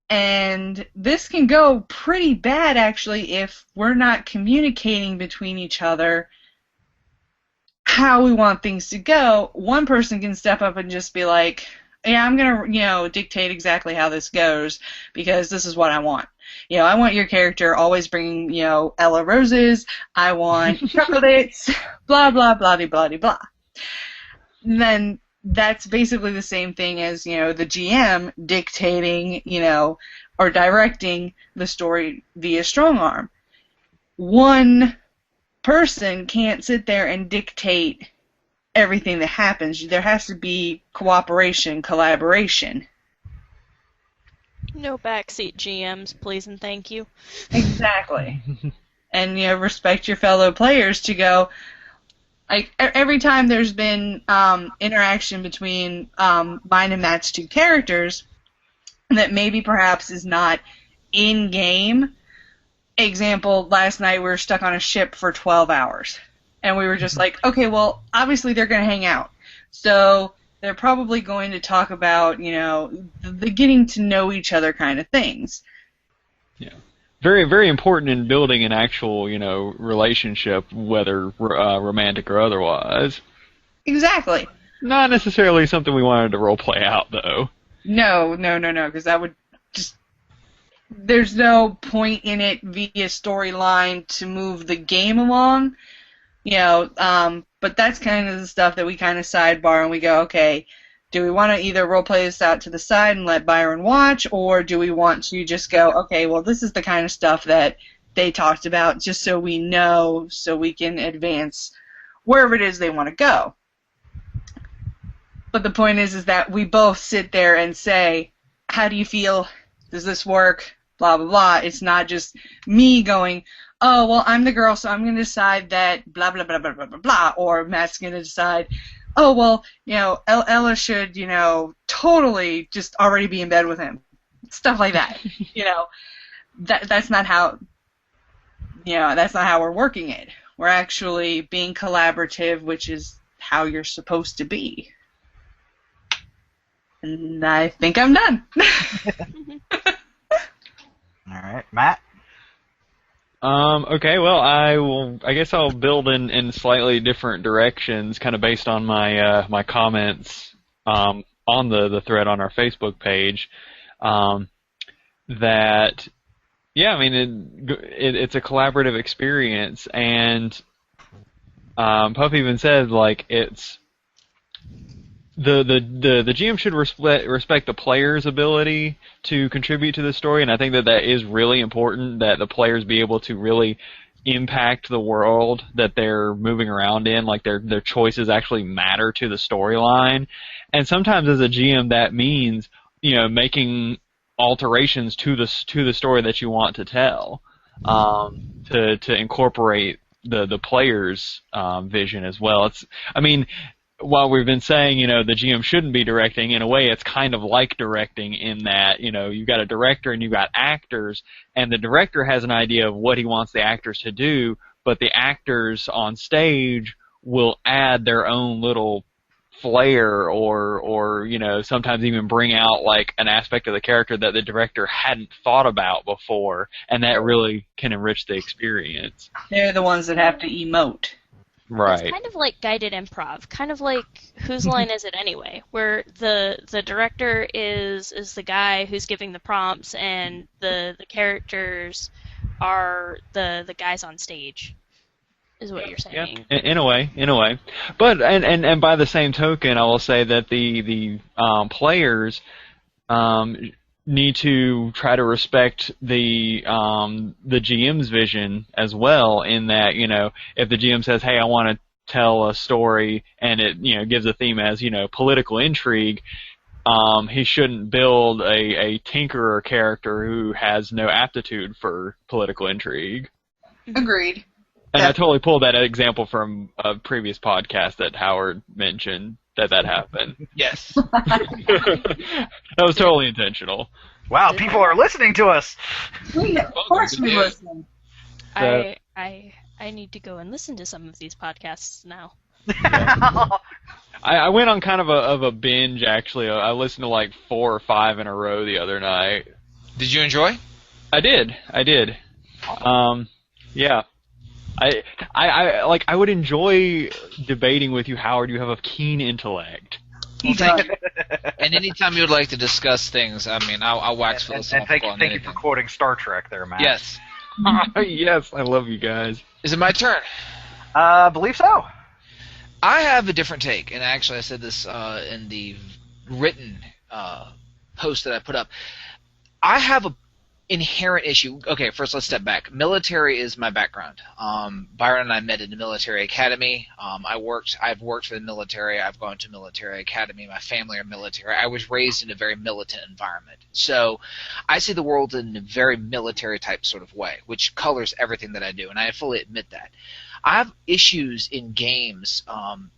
And this can go pretty bad, actually, if we're not communicating between each other how we want things to go. One person can step up and just be like, yeah, I'm going to, dictate exactly how this goes because this is what I want. I want your character always bringing, Ella roses. I want chocolates, blah, blah, blah, blah, blah, blah. And then that's basically the same thing as, the GM dictating, or directing the story via Strongarm. One person can't sit there and dictate everything that happens. There has to be cooperation, collaboration. No backseat GMs, please and thank you. Exactly. And, respect your fellow players to go. Every time there's been interaction between mine and Matt's two characters that maybe perhaps is not in-game. Example, last night we were stuck on a ship for 12 hours. And we were just like, okay, well, obviously they're going to hang out. So they're probably going to talk about, the getting to know each other kind of things. Yeah. Very, very important in building an actual, relationship, whether romantic or otherwise. Exactly. Not necessarily something we wanted to role play out, though. No, because that would just... There's no point in it via storyline to move the game along. But that's kind of the stuff that we kind of sidebar and we go, okay, do we want to either role play this out to the side and let Byron watch, or do we want to just go, okay, well, this is the kind of stuff that they talked about, just so we know, so we can advance wherever it is they want to go. But the point is that we both sit there and say, how do you feel? Does this work? Blah, blah, blah. It's not just me going, oh, well, I'm the girl, so I'm going to decide that blah, blah, blah, blah, blah, blah, blah. Or Matt's going to decide, oh, well, Ella should, totally just already be in bed with him. Stuff like that. That's not how, that's not how we're working it. We're actually being collaborative, which is how you're supposed to be. And I think I'm done. All right, Matt? Okay, well, I guess I'll build in slightly different directions, kind of based on my my comments on the thread on our Facebook page. That, yeah, I mean, it's a collaborative experience, and Puff even said, like, it's the GM should respect the player's ability to contribute to the story, and I think that is really important, that the players be able to really impact the world that they're moving around in, like their choices actually matter to the storyline. And sometimes as a GM that means, making alterations to the story that you want to tell, to incorporate the player's vision as well. While we've been saying, the GM shouldn't be directing, in a way it's kind of like directing in that, you've got a director and you've got actors, and the director has an idea of what he wants the actors to do, but the actors on stage will add their own little flair or sometimes even bring out like an aspect of the character that the director hadn't thought about before, and that really can enrich the experience. They're the ones that have to emote. Right. It's kind of like guided improv, kind of like Whose Line Is It Anyway, where the director is the guy who's giving the prompts, and the characters are the guys on stage, is what you're saying. Yeah, in a way. But and by the same token, I will say that the players need to try to respect the GM's vision as well, in that, if the GM says, hey, I want to tell a story, and it gives a theme as political intrigue, he shouldn't build a tinkerer character who has no aptitude for political intrigue. Agreed. And I totally pulled that example from a previous podcast that Howard mentioned that happened. Yes. That was totally intentional. Wow, people are listening to us. Of course we listen. I need to go and listen to some of these podcasts now. I went on kind of a binge, actually. I listened to like 4 or 5 in a row the other night. Did you enjoy? I did. Yeah. I would enjoy debating with you, Howard. You have a keen intellect. And anytime you would like to discuss things, I'll wax philosophical. And thank you for quoting Star Trek there, Matt. Yes. Yes, I love you guys. Is it my turn? Believe so. I have a different take, and actually I said this in the written post that I put up. I have a inherent issue. Okay, first let's step back. Military is my background. Byron and I met in the military academy. I've worked for the military. I've gone to military academy. My family are military. I was raised in a very militant environment. So I see the world in a very military type sort of way, which colors everything that I do, and I fully admit that. I have issues in games,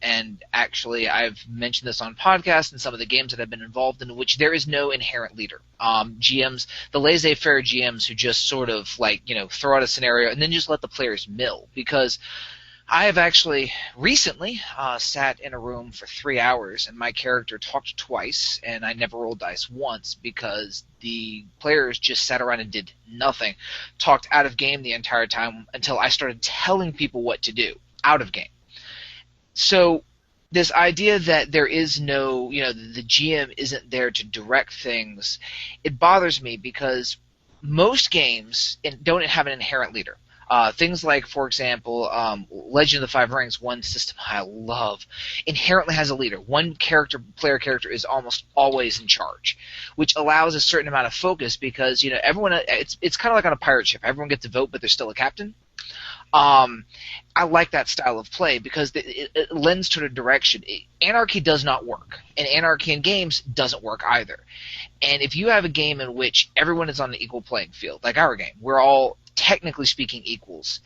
and actually I've mentioned this on podcasts and some of the games that I've been involved in which there is no inherent leader. GMs, the laissez-faire GMs who just sort of throw out a scenario and then just let the players mill. Because I have actually recently sat in a room for 3 hours and my character talked twice and I never rolled dice once because the players just sat around and did nothing, talked out of game the entire time until I started telling people what to do out of game. So this idea that there is no, the GM isn't there to direct things, it bothers me because most games don't have an inherent leader. Things like, for example, Legend of the Five Rings, one system I love, inherently has a leader. One player character is almost always in charge, which allows a certain amount of focus because, you know, everyone, it's kind of like on a pirate ship. Everyone gets to vote, but there's still a captain. I like that style of play because it lends to the direction. Anarchy does not work, and anarchy in games doesn't work either. And if you have a game in which everyone is on an equal playing field, like our game, we're all technically speaking equals,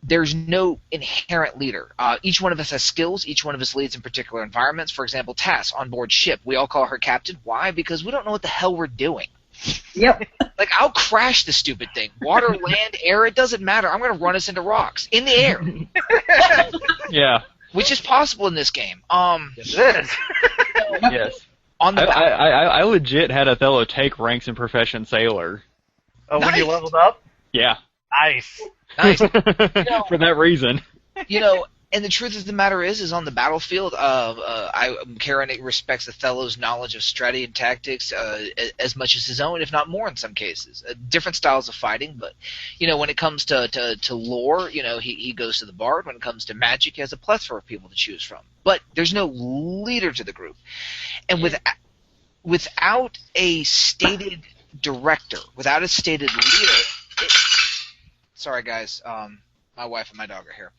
there's no inherent leader. Each one of us has skills. Each one of us leads in particular environments. For example, Tass on board ship. We all call her captain. Why? Because we don't know what the hell we're doing. Yep. Like, I'll crash the stupid thing. Water, land, air, it doesn't matter. I'm going to run us into rocks. In the air. Yeah. Which is possible in this game. Yes, it is. Yes. On the I legit had Othello take ranks in Profession Sailor. Oh, when you Nice. leveled up? Yeah. Nice. Nice. For that reason. You know, and the truth of the matter is on the battlefield, Karen respects Othello's knowledge of strategy and tactics as much as his own, if not more in some cases. Different styles of fighting, but, you know, when it comes to lore, you know, he goes to the bard. When it comes to magic, he has a plethora of people to choose from. But there's no leader to the group. And without a stated director, without a stated leader, sorry guys, my wife and my dog are here.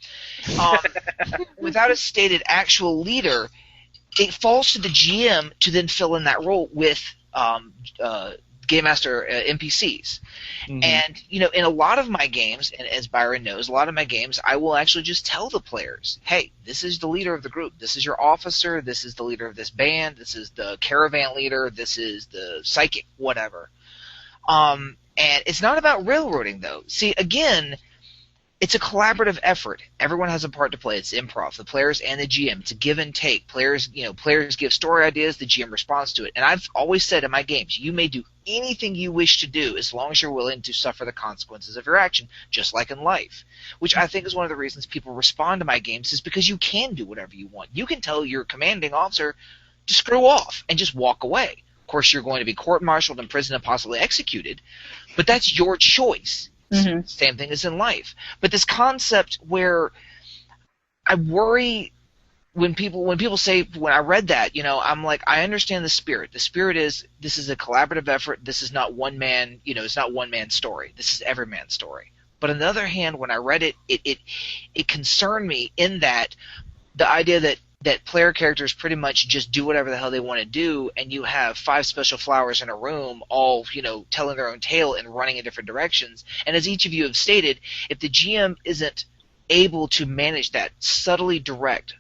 Without a stated actual leader, it falls to the GM to then fill in that role with Game Master NPCs. Mhm. And, you know, in a lot of my games, and as Byron knows, a lot of my games, I will actually just tell the players, hey, this is the leader of the group. This is your officer. This is the leader of this band. This is the caravan leader. This is the psychic, whatever. And it's not about railroading, though. See, again, it's a collaborative effort. Everyone has a part to play. It's improv. The players and the GM. It's a give and take. Players give story ideas. The GM responds to it. And I've always said in my games, you may do anything you wish to do as long as you're willing to suffer the consequences of your action, just like in life. Which I think is one of the reasons people respond to my games is because you can do whatever you want. You can tell your commanding officer to screw off and just walk away. Of course, you're going to be court-martialed, imprisoned, and possibly executed, but that's your choice. Mm-hmm. Same thing as in life. But this concept where I worry when people say, when I read that, you know, I'm like, I understand the spirit. The spirit is, this is a collaborative effort. This is not one man, you know, it's not one man's story. This is every man's story. But on the other hand, when I read it, it concerned me in that the idea that player characters pretty much just do whatever the hell they want to do, and you have 5 special flowers in a room all, you know, telling their own tale and running in different directions. And as each of you have stated, if the GM isn't able to manage that, subtly direct,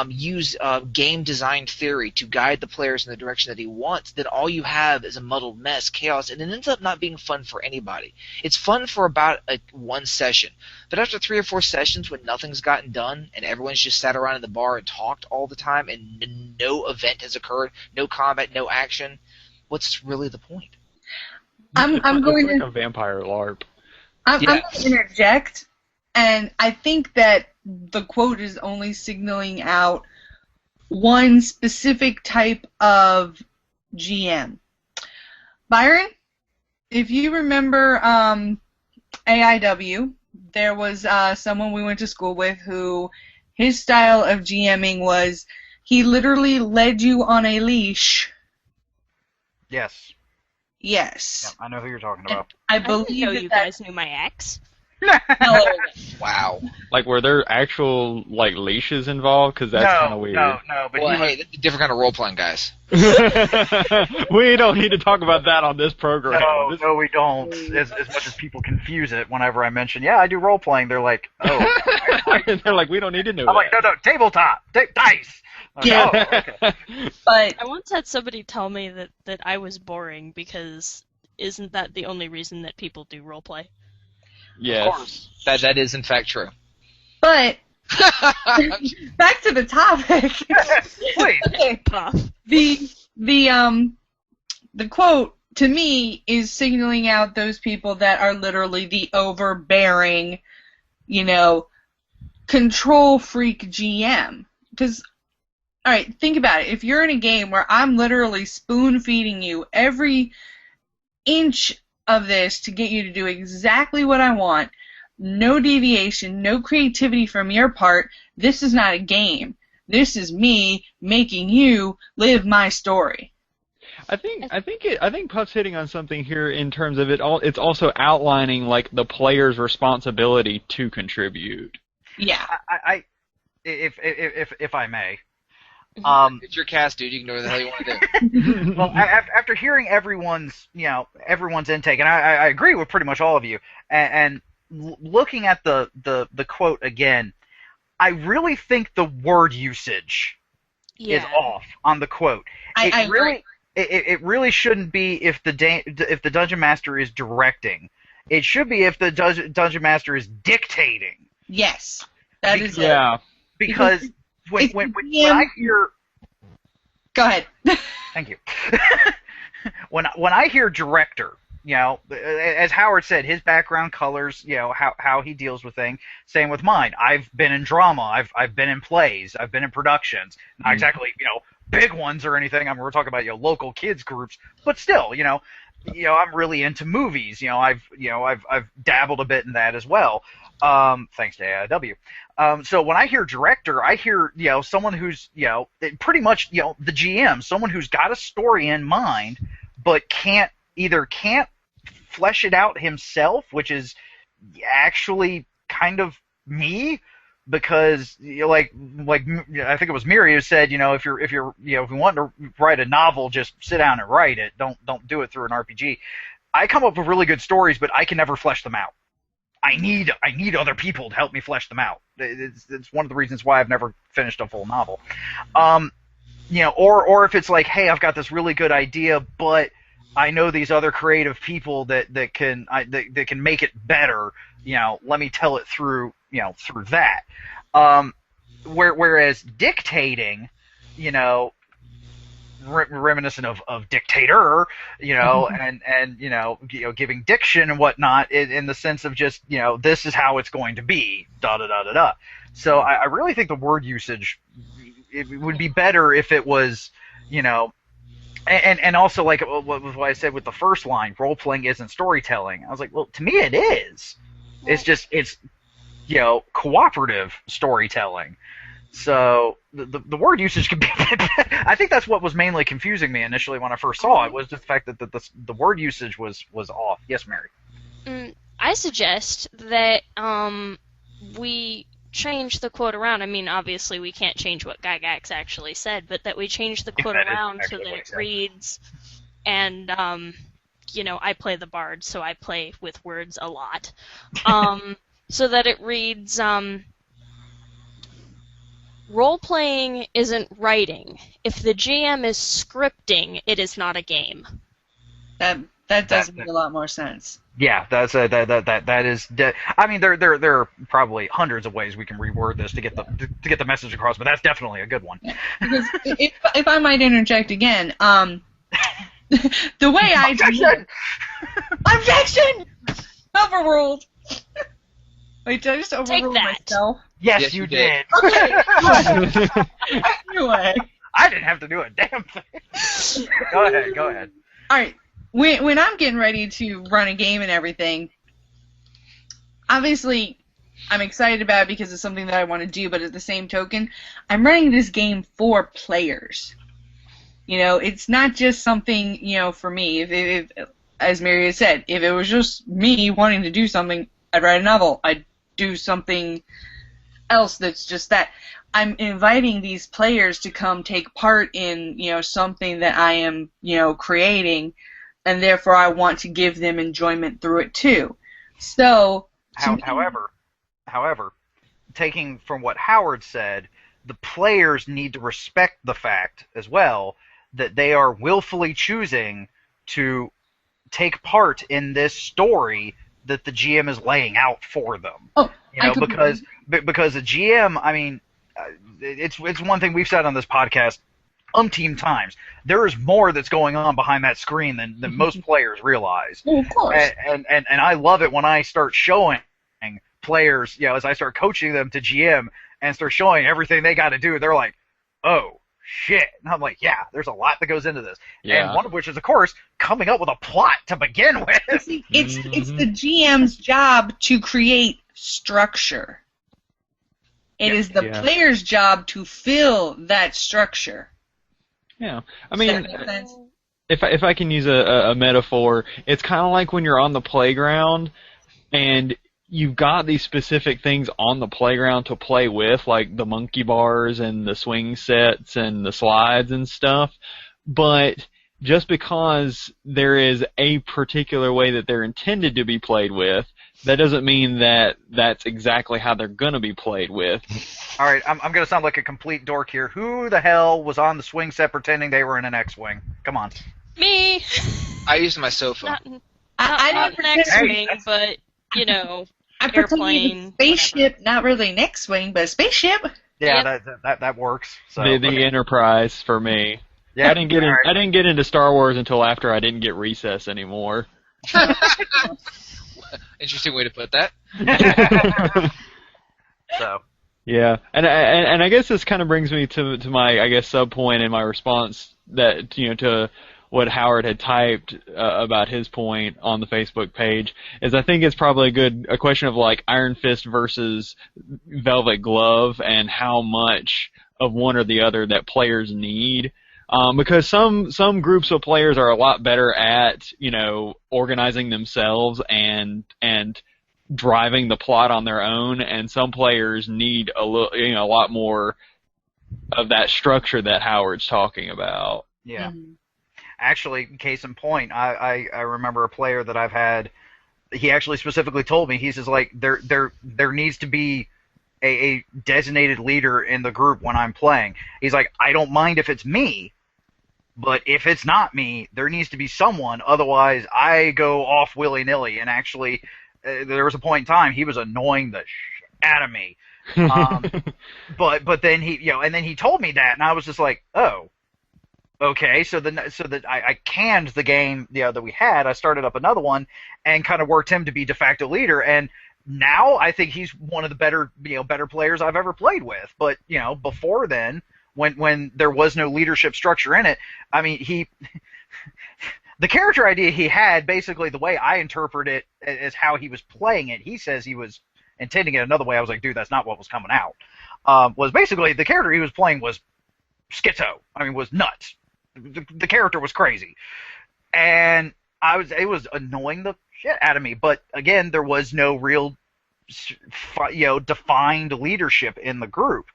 use game design theory to guide the players in the direction that he wants, then all you have is a muddled mess, chaos, and it ends up not being fun for anybody. It's fun for about one session, but after 3 or 4 sessions when nothing's gotten done and everyone's just sat around in the bar and talked all the time and no event has occurred, no combat, no action, what's really the point? I'm going It's to like a vampire LARP. I'm Yeah. going to interject, and I think that the quote is only signaling out one specific type of GM. Byron, if you remember AIW, there was someone we went to school with who his style of GMing was he literally led you on a leash. Yes. Yes. Yeah, I know who you're talking about. I I didn't believe know that you that- guys knew my ex. no, Wow. Like, were there actual, like, leashes involved? Because that's kind of weird. No, but Well, he was, hey, different kind of role-playing, guys. We don't need to talk about that on this program. no, we don't. As much as people confuse it whenever I mention, yeah, I do role playing, they're like, oh. They're like, we don't need to know I'm like, that. no, tabletop, dice. I'm like, Yeah. oh, okay. but I once had somebody tell me that I was boring because isn't that the only reason that people do roleplay? Yes. Of course. That is, in fact, true. back to the topic. Please. Puff. The quote to me is signaling out those people that are literally the overbearing, you know, control freak GM. Because, all right, think about it. If you're in a game where I'm literally spoon feeding you every inch of this to get you to do exactly what I want, no deviation, no creativity from your part. This is not a game. This is me making you live my story. I think Puff's hitting on something here in terms of it all. It's also outlining like the player's responsibility to contribute. Yeah. If I may. It's your cast, dude. You can do whatever the hell you want to do. Well, after hearing everyone's intake, and I agree with pretty much all of you, and looking at the quote again, I really think the word usage is off on the quote. I agree. It really shouldn't be if the dungeon master is directing. It should be if the dungeon master is dictating. Yes, that is yeah. Because when I hear, go ahead. Thank you. when I hear director, as Howard said, his background colors, how he deals with things. Same with mine. I've been in drama. I've been in plays. I've been in productions. Not exactly, big ones or anything. I mean, we're talking about local kids groups, but still, I'm really into movies. I've dabbled a bit in that as well. Thanks to AIW. So when I hear director, I hear someone who's pretty much the GM, someone who's got a story in mind, but can't flesh it out himself, which is actually kind of me. Because like I think it was Miri who said, if you want to write a novel, just sit down and write it. Don't do it through an RPG. I come up with really good stories, but I can never flesh them out. I need other people to help me flesh them out. It's one of the reasons why I've never finished a full novel. Or if it's like, hey, I've got this really good idea, but I know these other creative people that can make it better. Let me tell it through that. Whereas dictating, reminiscent of dictator, and giving diction and whatnot in the sense of just, this is how it's going to be, da da da da da. So I really think the word usage, it would be better if it was, and also like what I said with the first line, role playing isn't storytelling. I was like, well, to me it is. It's just cooperative storytelling. So the word usage could be. I think that's what was mainly confusing me initially when I first saw it, was just the fact that the word usage was off. Yes, Mary. I suggest that we change the quote around. I mean, obviously we can't change what Gygax actually said, but that we change the quote around so that it reads, and I play the bard, so I play with words a lot. So that it reads, role-playing isn't writing. If the GM is scripting, it is not a game. That does make a lot more sense. Yeah, that is. I mean, there are probably hundreds of ways we can reword this to get the message across, but that's definitely a good one. Yeah, because if I might interject again, the way I objection! Objection! Overruled. Wait, did I just overrule myself? Yes, you did. Okay. Anyway. I didn't have to do a damn thing. Go ahead. All right. When I'm getting ready to run a game and everything, obviously I'm excited about it because it's something that I want to do, but at the same token, I'm running this game for players. It's not just something, for me. If as Mary has said, if it was just me wanting to do something, I'd write a novel. I'd do something else that's just that. I'm inviting these players to come take part in, something that I am, creating, and therefore I want to give them enjoyment through it too. So, however, taking from what Howard said, the players need to respect the fact as well that they are willfully choosing to take part in this story that the GM is laying out for them. Oh, because a GM, I mean, it's one thing we've said on this podcast umpteen times. There is more that's going on behind that screen than most players realize. Well, of course. And I love it when I start showing players, as I start coaching them to GM and start showing everything they got to do, they're like, oh, shit. And I'm like, yeah, there's a lot that goes into this. Yeah. And one of which is, of course, coming up with a plot to begin with. See, it's the GM's job to create structure. It Yeah. is the player's job to fill that structure. Yeah, I Does mean, that make sense? if I can use a metaphor, it's kind of like when you're on the playground and you've got these specific things on the playground to play with, like the monkey bars and the swing sets and the slides and stuff, but just because there is a particular way that they're intended to be played with, that doesn't mean that that's exactly how they're going to be played with. All right, I'm going to sound like a complete dork here. Who the hell was on the swing set pretending they were in an X-wing? Come on. Me. I used my sofa. Not didn't next pretend- wing, but you know, I pretended airplane, a spaceship, not really an X-wing, but a spaceship. Yeah, that works. So The okay. Enterprise for me. Yeah, I didn't get all right. I didn't get into Star Wars until after I didn't get recess anymore. Interesting way to put that. So Yeah, and I guess this kind of brings me to my, I guess, sub point in my response that to what Howard had typed about his point on the Facebook page is I think it's probably a question of like Iron Fist versus Velvet Glove and how much of one or the other that players need. Because some groups of players are a lot better at organizing themselves and driving the plot on their own, and some players need a lot more of that structure that Howard's talking about. yeah. Mhm. Actually, case in point, I remember a player that I've had. He actually specifically told me, he says like there needs to be a designated leader in the group when I'm playing. He's like, I don't mind if it's me, but if it's not me, there needs to be someone. Otherwise, I go off willy-nilly. And actually, there was a point in time he was annoying the out of me. But then he told me that, and I was just like, oh. Okay, so that I canned the game that we had. I started up another one and kind of worked him to be de facto leader, and now I think he's one of the better players I've ever played with. But before then, when there was no leadership structure in it, I mean the character idea he had, basically the way I interpret it as how he was playing it. He says he was intending it another way. I was like, dude, that's not what was coming out. Was basically the character he was playing was schizo. I mean, was nuts. The character was crazy, and it was annoying the shit out of me. But again, there was no real, defined leadership in the group,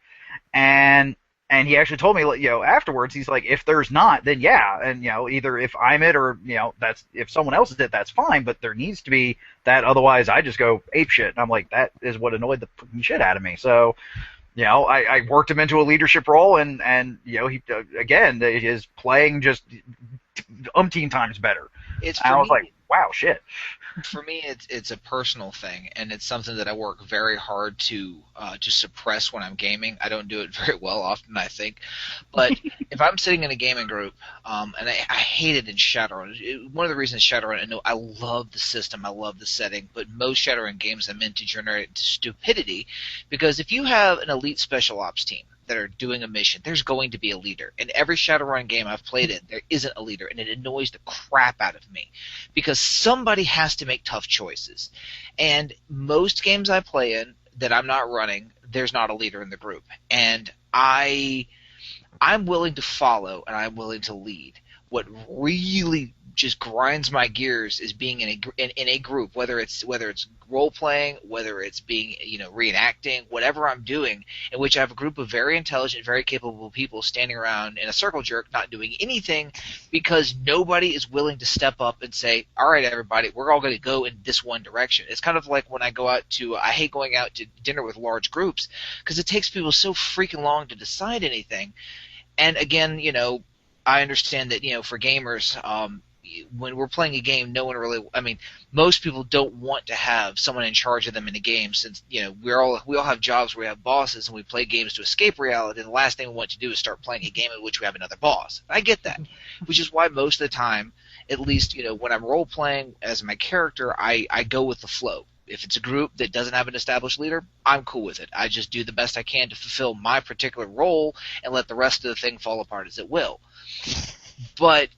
and he actually told me, afterwards, he's like, if there's not, then yeah, and either if I'm it or that's if someone else is it, that's fine. But there needs to be that, otherwise I just go ape shit. And I'm like, that is what annoyed the fucking shit out of me. So. I worked him into a leadership role, and he again is playing just umpteen times better. I was like, wow, shit. For me, it's a personal thing, and it's something that I work very hard to suppress when I'm gaming. I don't do it very well often, I think. But if I'm sitting in a gaming group, and I hate it in Shadowrun. One of the reasons Shadowrun, I know I love the system, I love the setting, but most Shadowrun games are meant to generate stupidity, because if you have an elite special ops team that are doing a mission, there's going to be a leader. In every Shadowrun game I've played in, there isn't a leader, and it annoys the crap out of me because somebody has to make tough choices. And most games I play in that I'm not running, there's not a leader in the group. And I'm willing to follow and I'm willing to lead. What really just grinds my gears is being in a group, whether it's role playing, whether it's being reenacting, whatever I'm doing, in which I have a group of very intelligent, very capable people standing around in a circle jerk, not doing anything, because nobody is willing to step up and say, "All right, everybody, we're all going to go in this one direction." It's kind of like when I hate going out to dinner with large groups because it takes people so freaking long to decide anything. And again, I understand that for gamers. When we're playing a game, most people don't want to have someone in charge of them in a game, since we all have jobs where we have bosses and we play games to escape reality, and the last thing we want to do is start playing a game in which we have another boss. I get that, which is why most of the time, at least when I'm role playing as my character, I go with the flow. If it's a group that doesn't have an established leader, I'm cool with it. I just do the best I can to fulfill my particular role and let the rest of the thing fall apart as it will. But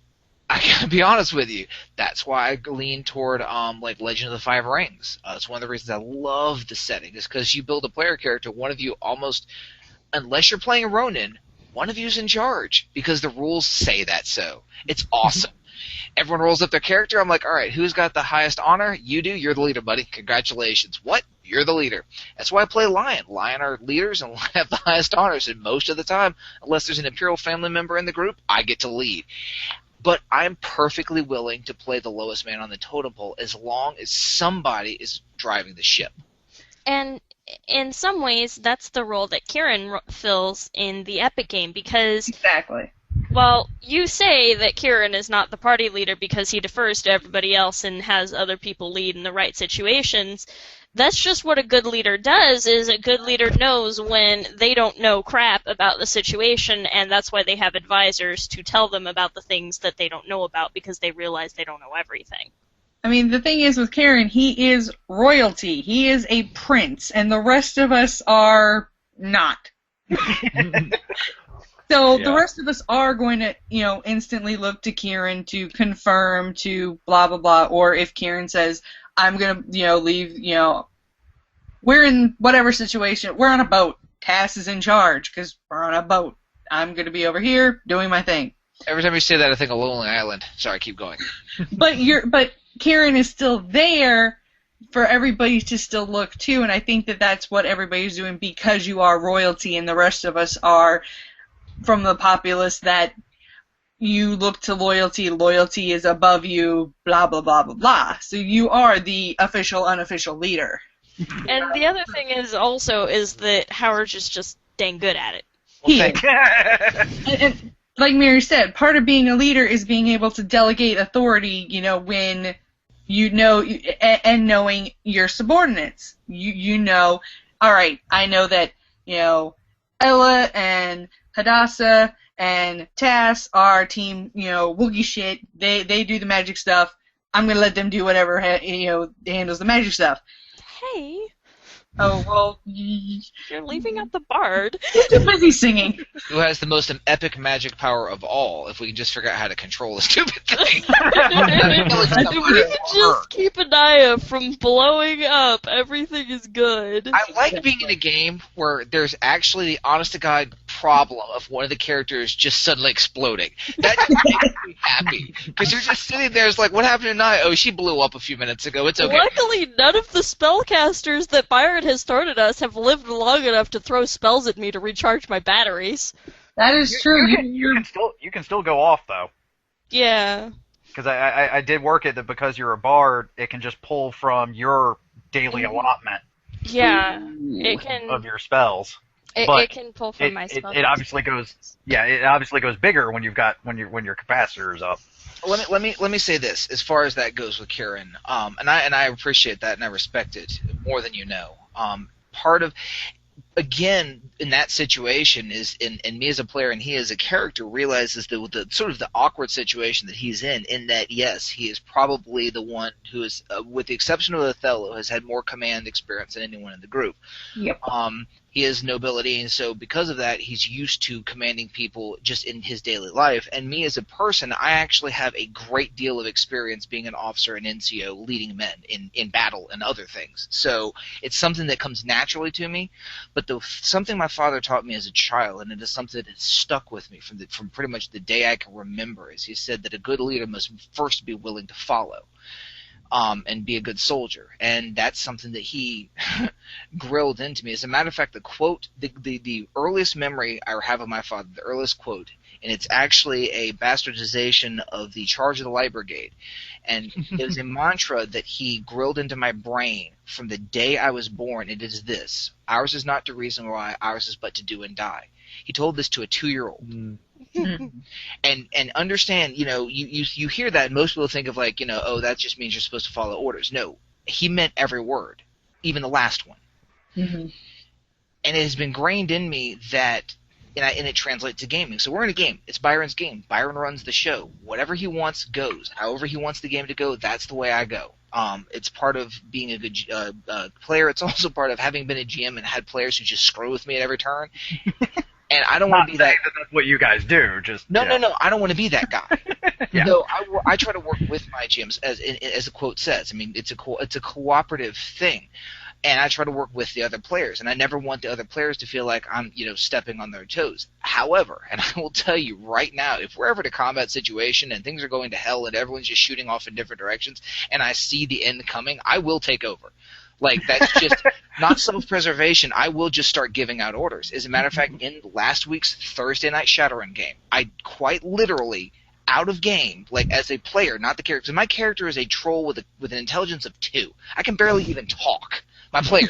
I gotta be honest with you. That's why I lean toward like Legend of the Five Rings. It's one of the reasons I love the setting, is because you build a player character, one of you almost, unless you're playing a Ronin, one of you's in charge because the rules say that so. It's awesome. Everyone rolls up their character. I'm like, all right, who's got the highest honor? You do. You're the leader, buddy. Congratulations. What? You're the leader. That's why I play Lion. Lion are leaders and Lion have the highest honors. And most of the time, unless there's an Imperial family member in the group, I get to lead. But I'm perfectly willing to play the lowest man on the totem pole as long as somebody is driving the ship. And in some ways, that's the role that Kieran fills in the Epic game, because, Exactly. well, you say that Kieran is not the party leader because he defers to everybody else and has other people lead in the right situations. That's just what a good leader does, is a good leader knows when they don't know crap about the situation, and that's why they have advisors to tell them about the things that they don't know about, because they realize they don't know everything. I mean, the thing is with Kieran, he is royalty. He is a prince, and the rest of us are not. So the rest of us are going to, instantly look to Kieran to confirm, to blah, blah, blah. Or if Kieran says, I'm going to, leave, we're in whatever situation. We're on a boat. Cass is in charge because we're on a boat. I'm going to be over here doing my thing. Every time you say that, I think of Lonely Island. Sorry, keep going. But Kieran is still there for everybody to still look to, and I think that that's what everybody's doing because you are royalty and the rest of us are from the populace that you look to loyalty. Loyalty is above you, blah, blah, blah, blah, blah. So you are the official, unofficial leader. And the other thing is that Howard's just dang good at it. He is. And like Mary said, part of being a leader is being able to delegate authority, when you know, and knowing your subordinates. You know, all right, I know that, Ella and Hadassah and Tass are team, Woogie shit. They do the magic stuff. I'm going to let them do whatever, handles the magic stuff. Hey. Oh, well, You're leaving out the bard. He's too busy singing. Who has the most epic magic power of all, if we can just figure out how to control a stupid thing. If we can just keep an eye out from blowing up, everything is good. I like being in a game where there's actually the honest-to-God problem of one of the characters just suddenly exploding. That just makes me happy. Because you're just sitting there, it's like, what happened tonight? Oh, she blew up a few minutes ago. It's okay. Luckily, none of the spellcasters that Byron has started us have lived long enough to throw spells at me to recharge my batteries. That is true. You can still go off though. Yeah. Because I did work it that because you're a bard, it can just pull from your daily allotment. Yeah, it can. Of your spells. It can pull from my spells. It obviously goes. Yeah, it obviously goes bigger when your capacitor is up. Let me say this as far as that goes with Kieran, and I appreciate that and I respect it more than you know. Part of, again, in that situation is, and me as a player and he as a character realizes the sort of the awkward situation that he's in that yes, he is probably the one who is, with the exception of Othello, has had more command experience than anyone in the group. Yep. He is nobility, and so because of that, he's used to commanding people just in his daily life. And me as a person, I actually have a great deal of experience being an officer and NCO, leading men in battle and other things. So it's something that comes naturally to me. But something my father taught me as a child, and it is something that has stuck with me from pretty much the day I can remember, is he said that a good leader must first be willing to follow. And be a good soldier, and that's something that he grilled into me. As a matter of fact, the quote, the earliest memory I have of my father, the earliest quote, and it's actually a bastardization of the Charge of the Light Brigade, and it was a mantra that he grilled into my brain from the day I was born. It is this: ours is not to reason why, ours is but to do and die. He told this to a 2-year-old. And understand, you hear that, and most people think of like, oh, that just means you're supposed to follow orders. No, he meant every word, even the last one. Mm-hmm. And it has been ingrained in me that, and it translates to gaming. So we're in a game. It's Byron's game. Byron runs the show. Whatever he wants goes. However he wants the game to go, that's the way I go. It's part of being a good player. It's also part of having been a GM and had players who just screw with me at every turn. And I don't Not want to be saying that. that's what you guys do. Just No, yeah. no, no. I don't want to be that guy. Yeah. No, I try to work with my GMs, as the quote says. I mean, it's a cooperative thing, and I try to work with the other players, and I never want the other players to feel like I'm, stepping on their toes. However, and I will tell you right now, if we're ever in a combat situation and things are going to hell and everyone's just shooting off in different directions, and I see the end coming, I will take over. Like, that's just not self-preservation. I will just start giving out orders. As a matter of fact, in last week's Thursday night Shadowrun game, I quite literally, out of game, like as a player, not the character, because my character is a troll with an intelligence of 2. I can barely even talk. My player.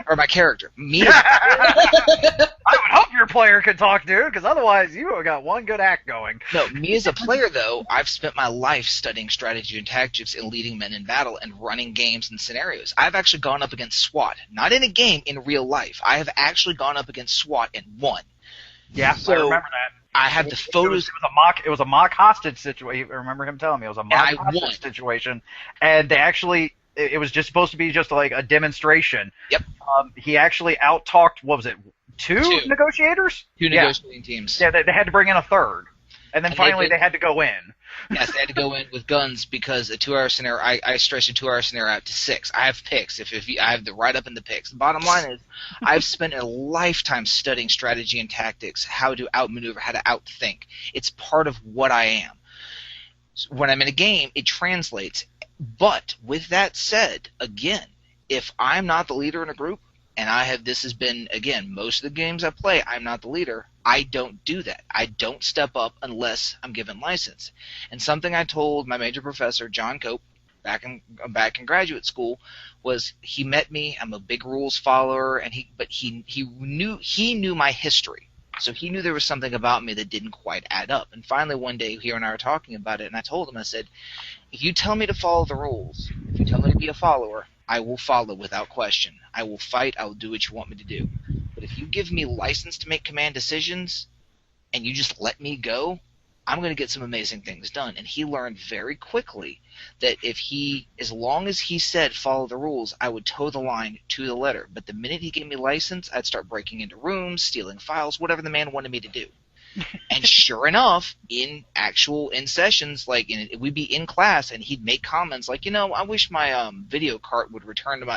Or my character. Me as I would hope your player could talk, dude, because otherwise you have got one good act going. No, me as a player, though, I've spent my life studying strategy and tactics and leading men in battle and running games and scenarios. I've actually gone up against SWAT. Not in a game, in real life. I have actually gone up against SWAT and won. Yeah, So, I remember that. I have the photos. It was a mock hostage situation. I remember him telling me it was a mock won. hostage situation, and they actually. It was just supposed to be just like a demonstration. Yep. He actually out-talked, what was it, two negotiators? Two negotiating teams. Yeah, they had to bring in a third. And then finally they had to go in. Yes, they had to go in with guns because a 2-hour scenario, I stretched a 2-hour scenario out to 6. I have picks. I have the write up in the picks. The bottom line is I've spent a lifetime studying strategy and tactics, how to outmaneuver, how to outthink. It's part of what I am. So when I'm in a game, it translates. But with that said, again, if I'm not the leader in a group, and this has been, again, most of the games I play, I'm not the leader, I don't do that. I don't step up unless I'm given license. And something I told my major professor, John Cope, back in graduate school, was he met me. I'm a big rules follower, but he knew my history. So he knew there was something about me that didn't quite add up. And finally one day he and I were talking about it, and I told him, I said, if you tell me to follow the rules, if you tell me to be a follower, I will follow without question. I will fight. I will do what you want me to do. But if you give me license to make command decisions and you just let me go, I'm going to get some amazing things done. And he learned very quickly that as long as he said follow the rules, I would toe the line to the letter. But the minute he gave me license, I'd start breaking into rooms, stealing files, whatever the man wanted me to do. And sure enough, in sessions, we'd be in class, and he'd make comments like, I wish my video cart would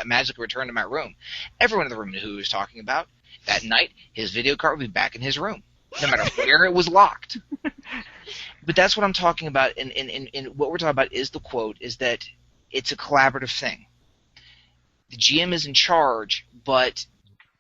magically return to my room. Everyone in the room knew who he was talking about. That night, his video cart would be back in his room, no matter where it was locked. But that's what I'm talking about, and what we're talking about is the quote, is that it's a collaborative thing. The GM is in charge, but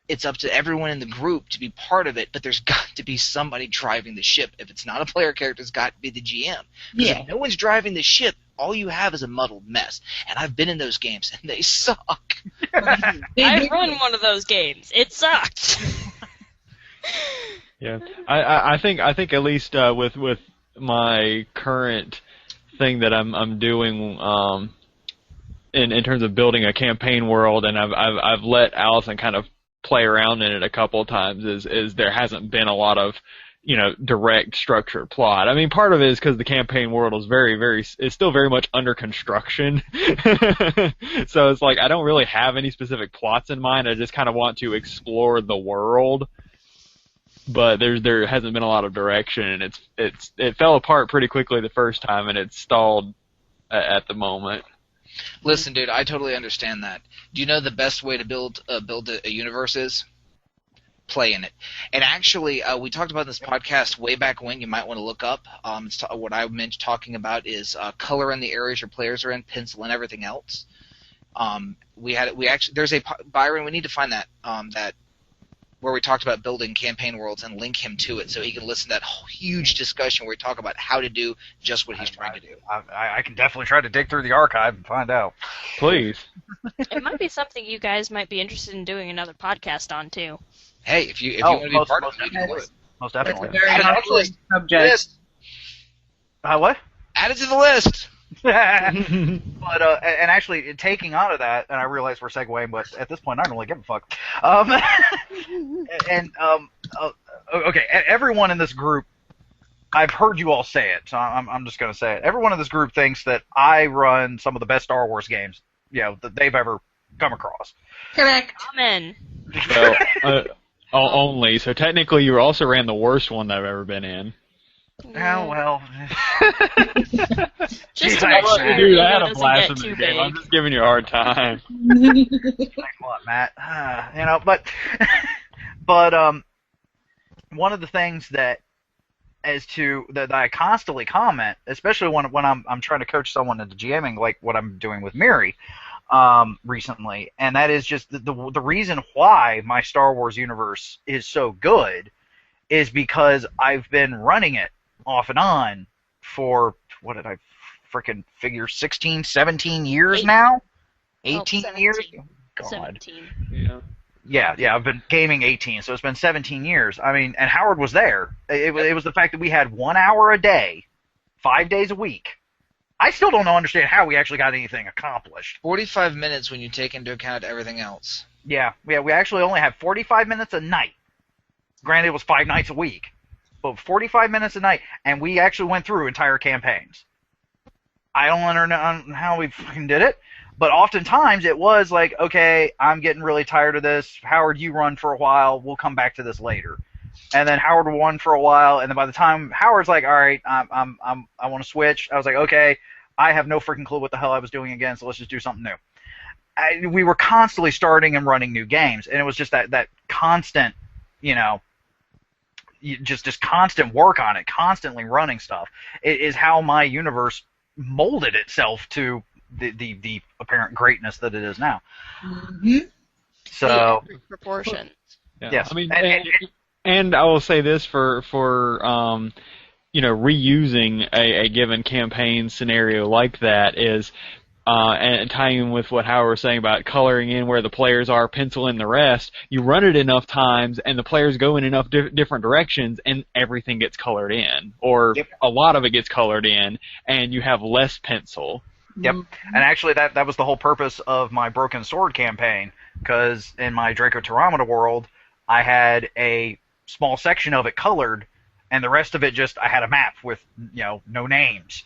it's up to everyone in the group to be part of it, but there's got to be somebody driving the ship. If it's not a player character, it's got to be the GM. Because if no one's driving the ship, all you have is a muddled mess. And I've been in those games, and they suck. I run one of those games. It sucked. Yeah, I think at least with my current thing that I'm doing in terms of building a campaign world, and I've let Allison kind of play around in it a couple of times, is there hasn't been a lot of direct structured plot. I mean, part of it is because the campaign world is it's still very much under construction. So it's like I don't really have any specific plots in mind. I just kind of want to explore the world. But there hasn't been a lot of direction, and it fell apart pretty quickly the first time, and it's stalled at the moment. Listen, dude, I totally understand that. Do you know the best way to build a universe is? Play in it. And actually, we talked about this podcast way back when. You might want to look up. What I meant talking about is color in the areas your players are in, pencil, and everything else. There's a Byron. We need to find that where we talked about building campaign worlds and link him to it so he can listen to that huge discussion where we talk about how to do just what he's trying to do. I can definitely try to dig through the archive and find out. Please. It might be something you guys might be interested in doing another podcast on, too. Hey, if you want to be part of it, you can do it. Most That's definitely. a very Add it to the helpful list. subject. What? Add it to the list. But and actually taking out of that, and I realize we're segueing, but at this point I don't really give a fuck. Okay, everyone in this group, I've heard you all say it, so I'm just gonna say it. Everyone in this group thinks that I run some of the best Star Wars games, that they've ever come across. Correct. Amen. Well, only. So technically, you also ran the worst one that I've ever been in. Oh, well. Just Jeez, to I make sure Dude, it I had a doesn't blast get in too the game. big. I'm just giving you a hard time. Thanks a lot, Matt. But one of the things that I constantly comment, especially when I'm trying to coach someone into GMing, like what I'm doing with Miri recently, and that is just the reason why my Star Wars universe is so good is because I've been running it off and on for, what did I frickin' figure, 16, 17 years now? 18 years? God. 17. Yeah. I've been gaming 18, so it's been 17 years. I mean, and Howard was there. It was the fact that we had 1 hour a day, 5 days a week. I still don't understand how we actually got anything accomplished. 45 minutes when you take into account everything else. Yeah, we actually only had 45 minutes a night. Granted, it was 5 nights a week, but 45 minutes a night, and we actually went through entire campaigns. I don't understand how we fucking did it, but oftentimes it was like, okay, I'm getting really tired of this. Howard, you run for a while. We'll come back to this later. And then Howard will run for a while, and then by the time Howard's like, all right, I want to switch. I was like, okay, I have no freaking clue what the hell I was doing again, so let's just do something new. We were constantly starting and running new games, and it was just that constant, just constant work on it, constantly running stuff, is how my universe molded itself to the apparent greatness that it is now. Mm-hmm. So, Proportion. Yeah. yes. I mean, and I will say this for reusing a given campaign scenario like that is, and tying in with what Howard was saying about coloring in where the players are, pencil in the rest, you run it enough times and the players go in enough different directions and everything gets colored in, or a lot of it gets colored in, and you have less pencil. Yep, and actually that was the whole purpose of my Broken Sword campaign, because in my Draco Tyrannida world, I had a small section of it colored, and the rest of it I had a map with, no names.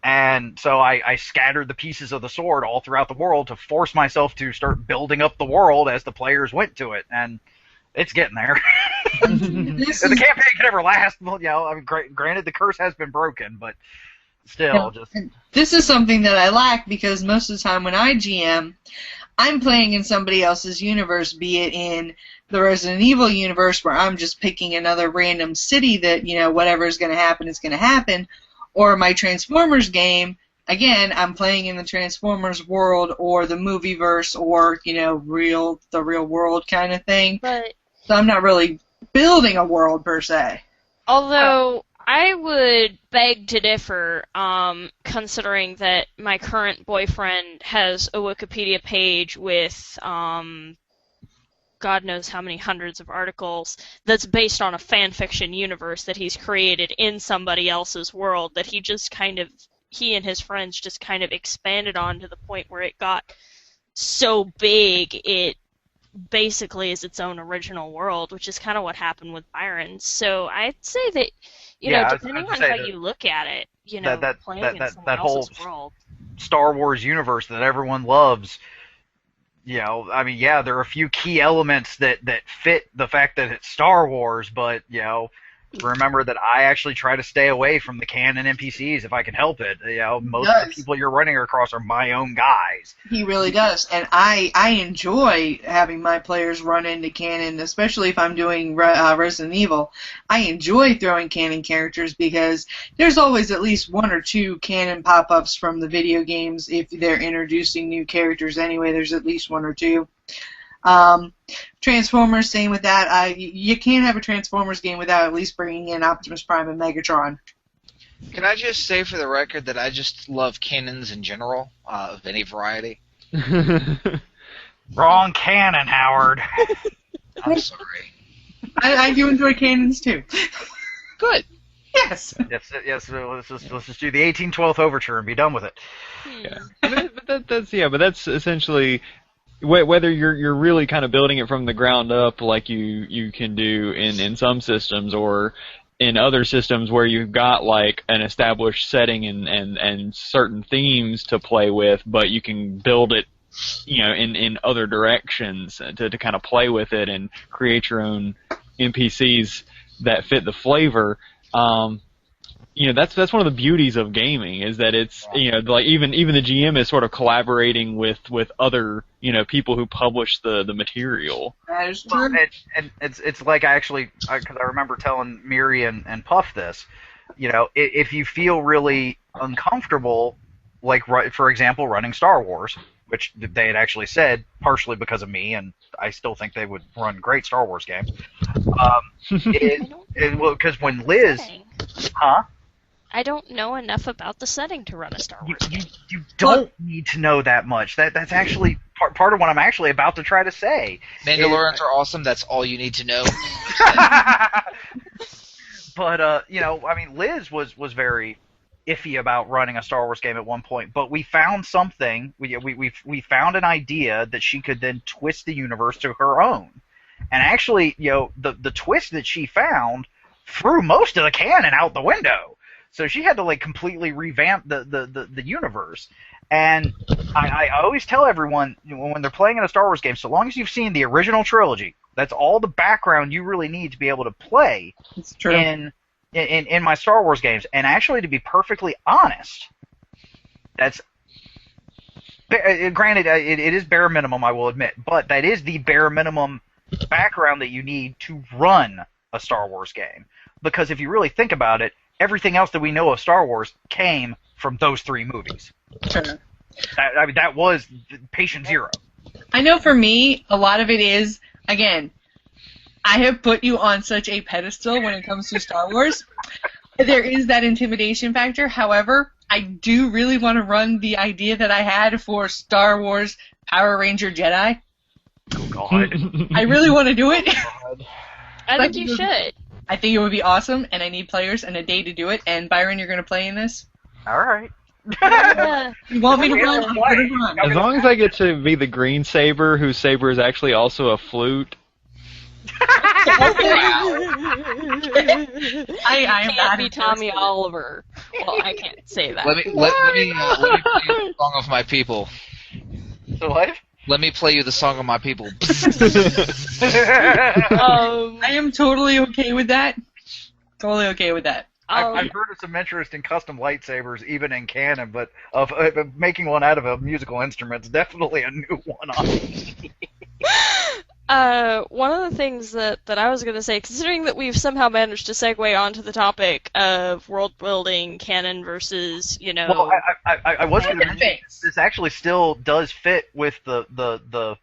And so I scattered the pieces of the sword all throughout the world to force myself to start building up the world as the players went to it, and it's getting there. If the campaign could ever last, granted the curse has been broken, but still, This is something that I lack, because most of the time when I GM, I'm playing in somebody else's universe, be it in the Resident Evil universe where I'm just picking another random city that, whatever is going to happen is going to happen, or my Transformers game, again, I'm playing in the Transformers world or the movieverse or, the real world kind of thing. But so I'm not really building a world per se. although I would beg to differ, considering that my current boyfriend has a Wikipedia page with God knows how many hundreds of articles that's based on a fan fiction universe that he's created in somebody else's world that he and his friends just kind of expanded on to the point where it got so big it basically is its own original world, which is kind of what happened with Byron. So I'd say that, depending on how you look at it, playing in someone else's world. Star Wars universe that everyone loves, there are a few key elements that fit the fact that it's Star Wars, but, remember that I actually try to stay away from the canon NPCs if I can help it. Most of the people you're running across are my own guys. He really does, and I enjoy having my players run into canon, especially if I'm doing Resident Evil. I enjoy throwing canon characters because there's always at least one or two canon pop-ups from the video games. If they're introducing new characters anyway, there's at least one or two. Transformers, same with that. You can't have a Transformers game without at least bringing in Optimus Prime and Megatron. Can I just say for the record that I just love canons in general, of any variety? Wrong canon, Howard. I'm sorry. I do enjoy canons too. Good. Yes. Yes. Let's just do the 1812th overture and be done with it. Yeah, but that's essentially. Whether you're really kind of building it from the ground up like you can do in some systems, or in other systems where you've got like an established setting and certain themes to play with, but you can build it in other directions to kind of play with it and create your own NPCs that fit the flavor. That's one of the beauties of gaming, is that it's like even the GM is sort of collaborating with other people who publish the material. That is Well, true. and it's like because I remember telling Miri and Puff this. If you feel really uncomfortable, like for example, running Star Wars, which they had actually said partially because of me, and I still think they would run great Star Wars games. Because when Liz, Setting. huh? I don't know enough about the setting to run a Star Wars game. You don't need to know that much. That's actually part of what I'm actually about to try to say. Mandalorians are awesome. That's all you need to know. But Liz was very iffy about running a Star Wars game at one point. But we found something. We found an idea that she could then twist the universe to her own. And actually, the twist that she found threw most of the canon out the window. So she had to like completely revamp the universe. And I always tell everyone when they're playing in a Star Wars game, so long as you've seen the original trilogy, that's all the background you really need to be able to play It's true. in my Star Wars games. And actually, to be perfectly honest, that's granted it is bare minimum, I will admit, but that is the bare minimum background that you need to run a Star Wars game. Because if you really think about it, everything else that we know of Star Wars came from those 3 movies. Sure. That was patient zero. I know for me, a lot of it is, again, I have put you on such a pedestal when it comes to Star Wars. There is that intimidation factor. However, I do really want to run the idea that I had for Star Wars Power Ranger Jedi. Oh, God. I really want to do it. I think you should. I think it would be awesome, and I need players and a day to do it. And Byron, you're going to play in this? All right. Yeah. You want me to Yeah, run? I'm going to run. As long as I get to be the green saber, whose saber is actually also a flute. I am Can't not be interested. Tommy Oliver. Well, I can't say that. Let me play you the song of my people. So what? Let me play you the song of my people. I am totally okay with that. Totally okay with that. I've heard of some interest in custom lightsabers, even in canon, but of making one out of a musical instrument is definitely a new one on me. One of the things that I was going to say, considering that we've somehow managed to segue onto the topic of world building, canon versus, Well, I was going to mention Thanks. this actually still does fit with the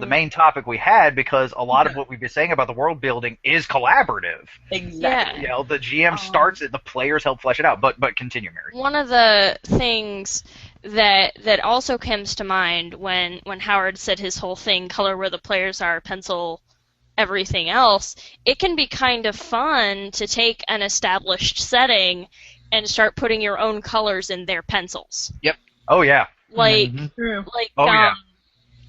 main topic we had, because a lot of what we've been saying about the world building is collaborative. Exactly. Yeah. The GM starts it, the players help flesh it out. But continue, Mary. One of the things that also comes to mind when Howard said his whole thing, color where the players are, pencil everything else, it can be kind of fun to take an established setting and start putting your own colors in their pencils. Oh yeah. Like, True. Oh, yeah.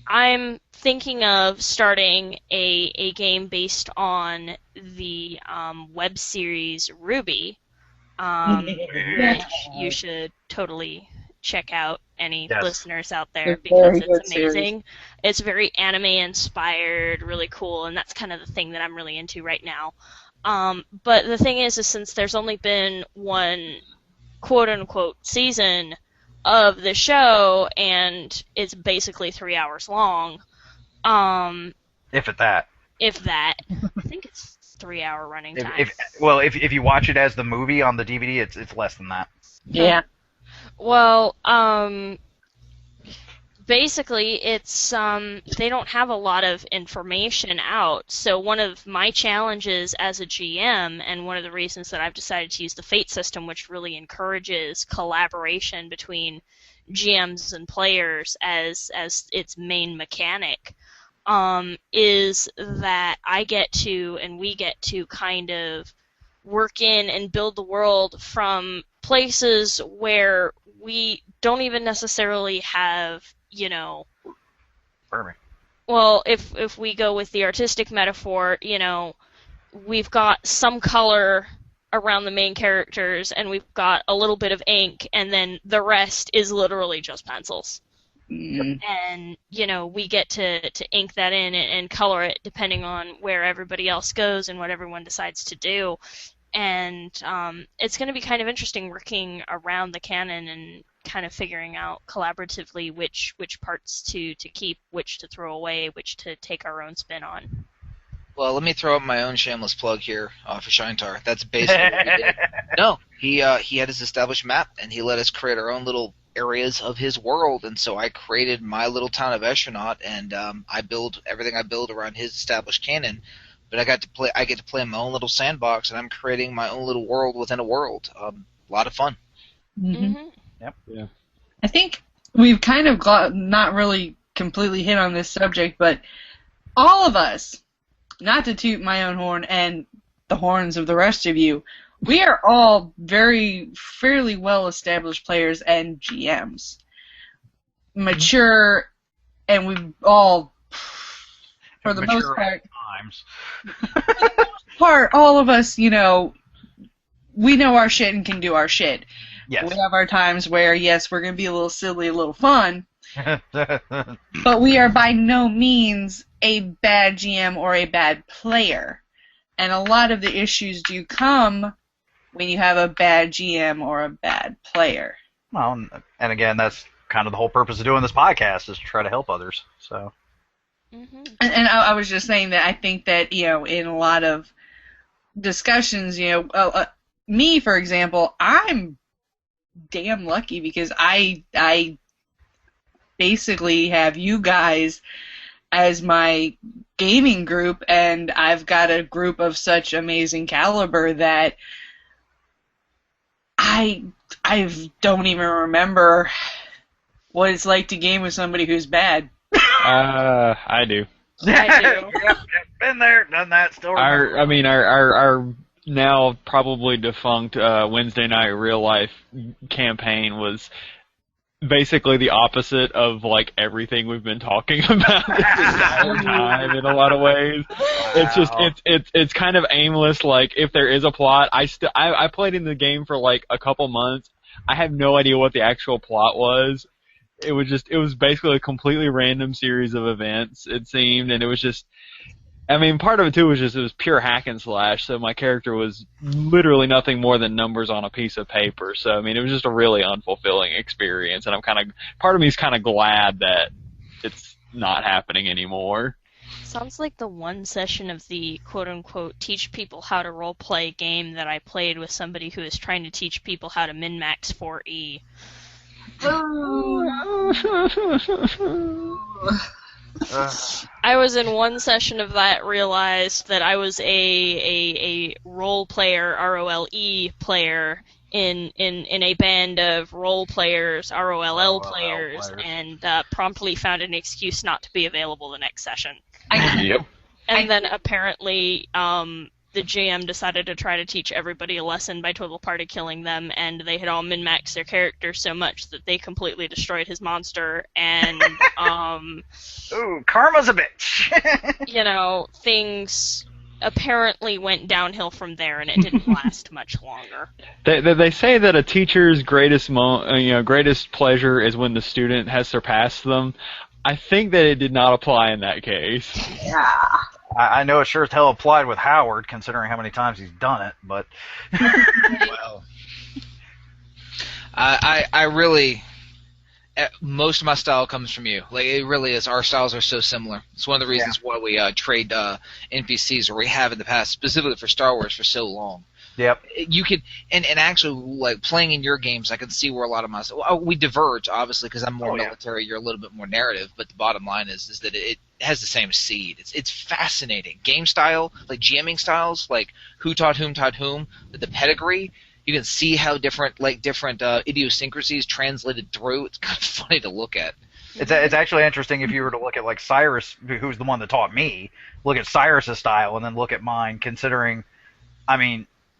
I'm thinking of starting a game based on the web series Ruby, which you should totally check out, any Yes. listeners out there, It's because very it's good series. amazing. It's very anime inspired, really cool, and that's kind of the thing that I'm really into right now. But the thing is since there's only been one quote-unquote season of the show, and it's basically 3 hours long, If at that. if that. I think it's 3 hour running time. If you watch it as the movie on the DVD, it's less than that. Yeah. Well, basically, it's they don't have a lot of information out. So one of my challenges as a GM, and one of the reasons that I've decided to use the Fate system, which really encourages collaboration between GMs and players as its main mechanic, is that I get to, and we get to, kind of work in and build the world from places where we don't even necessarily have, Pardon me. well, if we go with the artistic metaphor, we've got some color around the main characters, and we've got a little bit of ink, and then the rest is literally just pencils. And, we get to ink that in and color it depending on where everybody else goes and what everyone decides to do. And it's going to be kind of interesting working around the canon and kind of figuring out collaboratively which parts to keep, which to throw away, which to take our own spin on. Well, let me throw up my own shameless plug here for Shintar. That's basically what he did. No, he had his established map, and he let us create our own little areas of his world, and so I created my little town of Estronaut, and I build everything I build around his established canon. But I get to play in my own little sandbox, and I'm creating my own little world within a world. A lot of fun. Mm-hmm. Yep. Yeah. I think we've kind of not really completely hit on this subject, but all of us, not to toot my own horn and the horns of the rest of you, we are all fairly well-established players and GMs. Mature, and we've all, for the most part, all of us, we know our shit and can do our shit. Yes. We have our times where, yes, we're going to be a little silly, a little fun, but we are by no means a bad GM or a bad player. And a lot of the issues do come when you have a bad GM or a bad player. Well, and again, that's kind of the whole purpose of doing this podcast, is to try to help others. So. Mm-hmm. And I was just saying that I think that, in a lot of discussions, me, for example, I'm damn lucky because I basically have you guys as my gaming group, and I've got a group of such amazing caliber that I don't even remember what it's like to game with somebody who's bad. I do. I do. Yep, been there, done that, still remember. Our now probably defunct Wednesday night real life campaign was basically the opposite of like everything we've been talking about this entire time in a lot of ways. Wow. It's just it's kind of aimless. Like if there is a plot, I played in the game for like a couple months. I have no idea what the actual plot was. It was basically a completely random series of events, it seemed, and it was just, part of it too was just it was pure hack and slash, so my character was literally nothing more than numbers on a piece of paper, so it was just a really unfulfilling experience, and part of me is kind of glad that it's not happening anymore. Sounds like the one session of the quote-unquote teach people how to roleplay game that I played with somebody who is trying to teach people how to min-max 4E. I was in one session of that, realized that I was a role player, ROLE player, in a band of role players, ROLL players, and promptly found an excuse not to be available the next session. Yep. And then apparently the GM decided to try to teach everybody a lesson by total party killing them, and they had all min-maxed their characters so much that they completely destroyed his monster, and Ooh, karma's a bitch. Things apparently went downhill from there, and it didn't last much longer. They say that a teacher's greatest pleasure is when the student has surpassed them. I think that it did not apply in that case. Yeah. I know it sure as hell applied with Howard, considering how many times he's done it, but... Well, I really... Most of my style comes from you. Like, it really is. Our styles are so similar. It's one of the reasons why we trade NPCs, or we have in the past, specifically for Star Wars, for so long. Yep. You could, and actually, like, playing in your games, I can see where a lot of my... we diverge, obviously, because I'm more military, you're a little bit more narrative, but the bottom line is that it has the same seed. It's fascinating. Game style, like GMing styles, like who taught whom, the pedigree, you can see how different idiosyncrasies translated through. It's kind of funny to look at. It's actually interesting if you were to look at, like, Cyrus, who's the one that taught me, look at Cyrus's style and then look at mine, considering,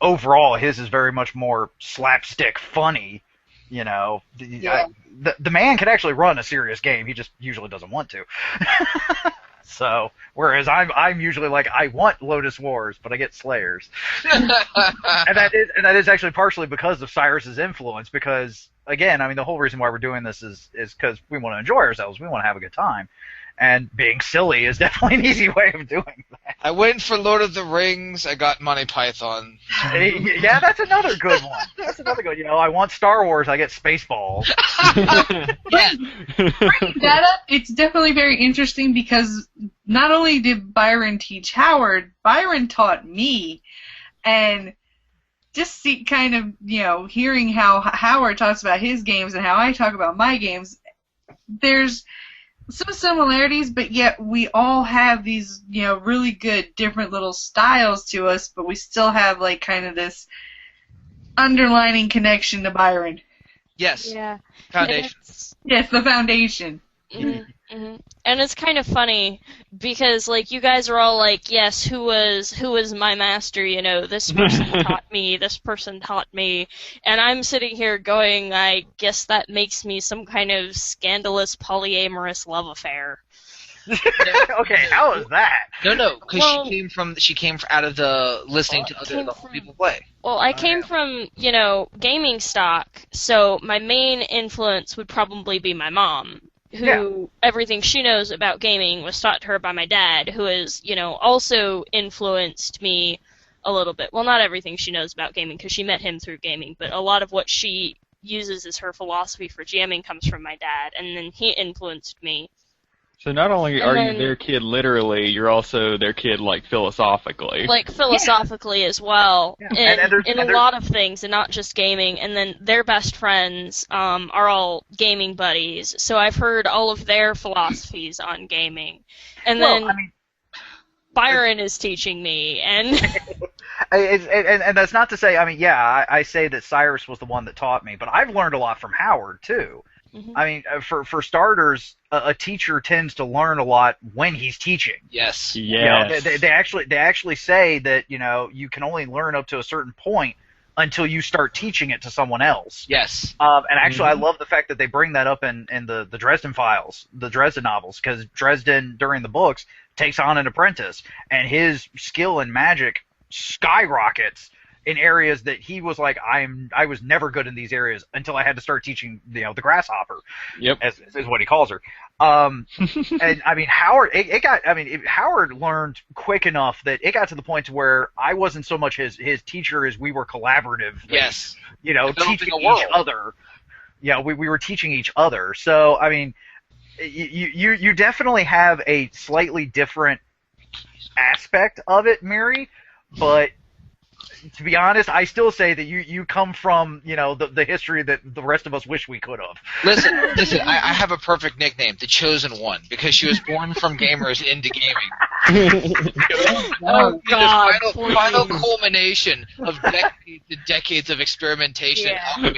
overall, his is very much more slapstick funny, Yeah. The man can actually run a serious game. He just usually doesn't want to. So, whereas I'm usually like, I want Lotus Wars, but I get Slayers. and that is actually partially because of Cyrus's influence, because again, I mean, the whole reason why we're doing this is because we want to enjoy ourselves. We want to have a good time. And being silly is definitely an easy way of doing that. I went for Lord of the Rings. I got Monty Python. Yeah, that's another good one. That's another good. You know, I want Star Wars. I get Spaceballs. Yeah. Bringing that up, it's definitely very interesting because not only did Byron teach Howard, Byron taught me, and just kind of, you know, hearing how Howard talks about his games and how I talk about my games, there's some similarities, but yet we all have these, you know, really good different little styles to us, but we still have like kind of this underlining connection to Byron. Yes. Yeah. Foundation. Yes, the foundation. Mm-hmm. And it's kind of funny because like you guys are all like, yes, who was my master, you know, this person taught me, this person taught me, and I'm sitting here going, I guess that makes me some kind of scandalous polyamorous love affair. Okay, how is that? No, because Well, she came out of the listening to other people play. Well, I came from, you know, gaming stock, so my main influence would probably be my mom, who everything she knows about gaming was taught to her by my dad, who has, you know, also influenced me a little bit. Well, not everything she knows about gaming, because she met him through gaming, but a lot of what she uses as her philosophy for jamming comes from my dad, and then he influenced me. So not only are you their kid literally, you're also their kid like philosophically. Like philosophically as well, Yeah. in a lot of things, and not just gaming. And then their best friends are all gaming buddies, so I've heard all of their philosophies on gaming. And then I mean, Byron is teaching me, and and that's not to say. I mean, yeah, I say that Cyrus was the one that taught me, but I've learned a lot from Howard too. Mhm. I mean, for starters, a teacher tends to learn a lot when he's teaching. Yes. Yes. You know, they actually say that, you know, you can only learn up to a certain point until you start teaching it to someone else. Yes. And actually, I love the fact that they bring that up in the Dresden Files, the Dresden novels, because Dresden, during the books, takes on an apprentice, and his skill in magic skyrockets in areas that he was like, I was never good in these areas until I had to start teaching, you know, the grasshopper. Yep. Is what he calls her. And I mean, Howard, Howard learned quick enough that it got to the point to where I wasn't so much his teacher as we were collaborative. Yes. You know, Developing teaching a world. each other. Yeah, we were teaching each other. So, I mean, you definitely have a slightly different aspect of it, Mary, but to be honest, I still say that you come from, you know, the history that the rest of us wish we could have. Listen. I have a perfect nickname, the Chosen One, because she was born from gamers into gaming. oh God, The final culmination of decades of experimentation. Yeah.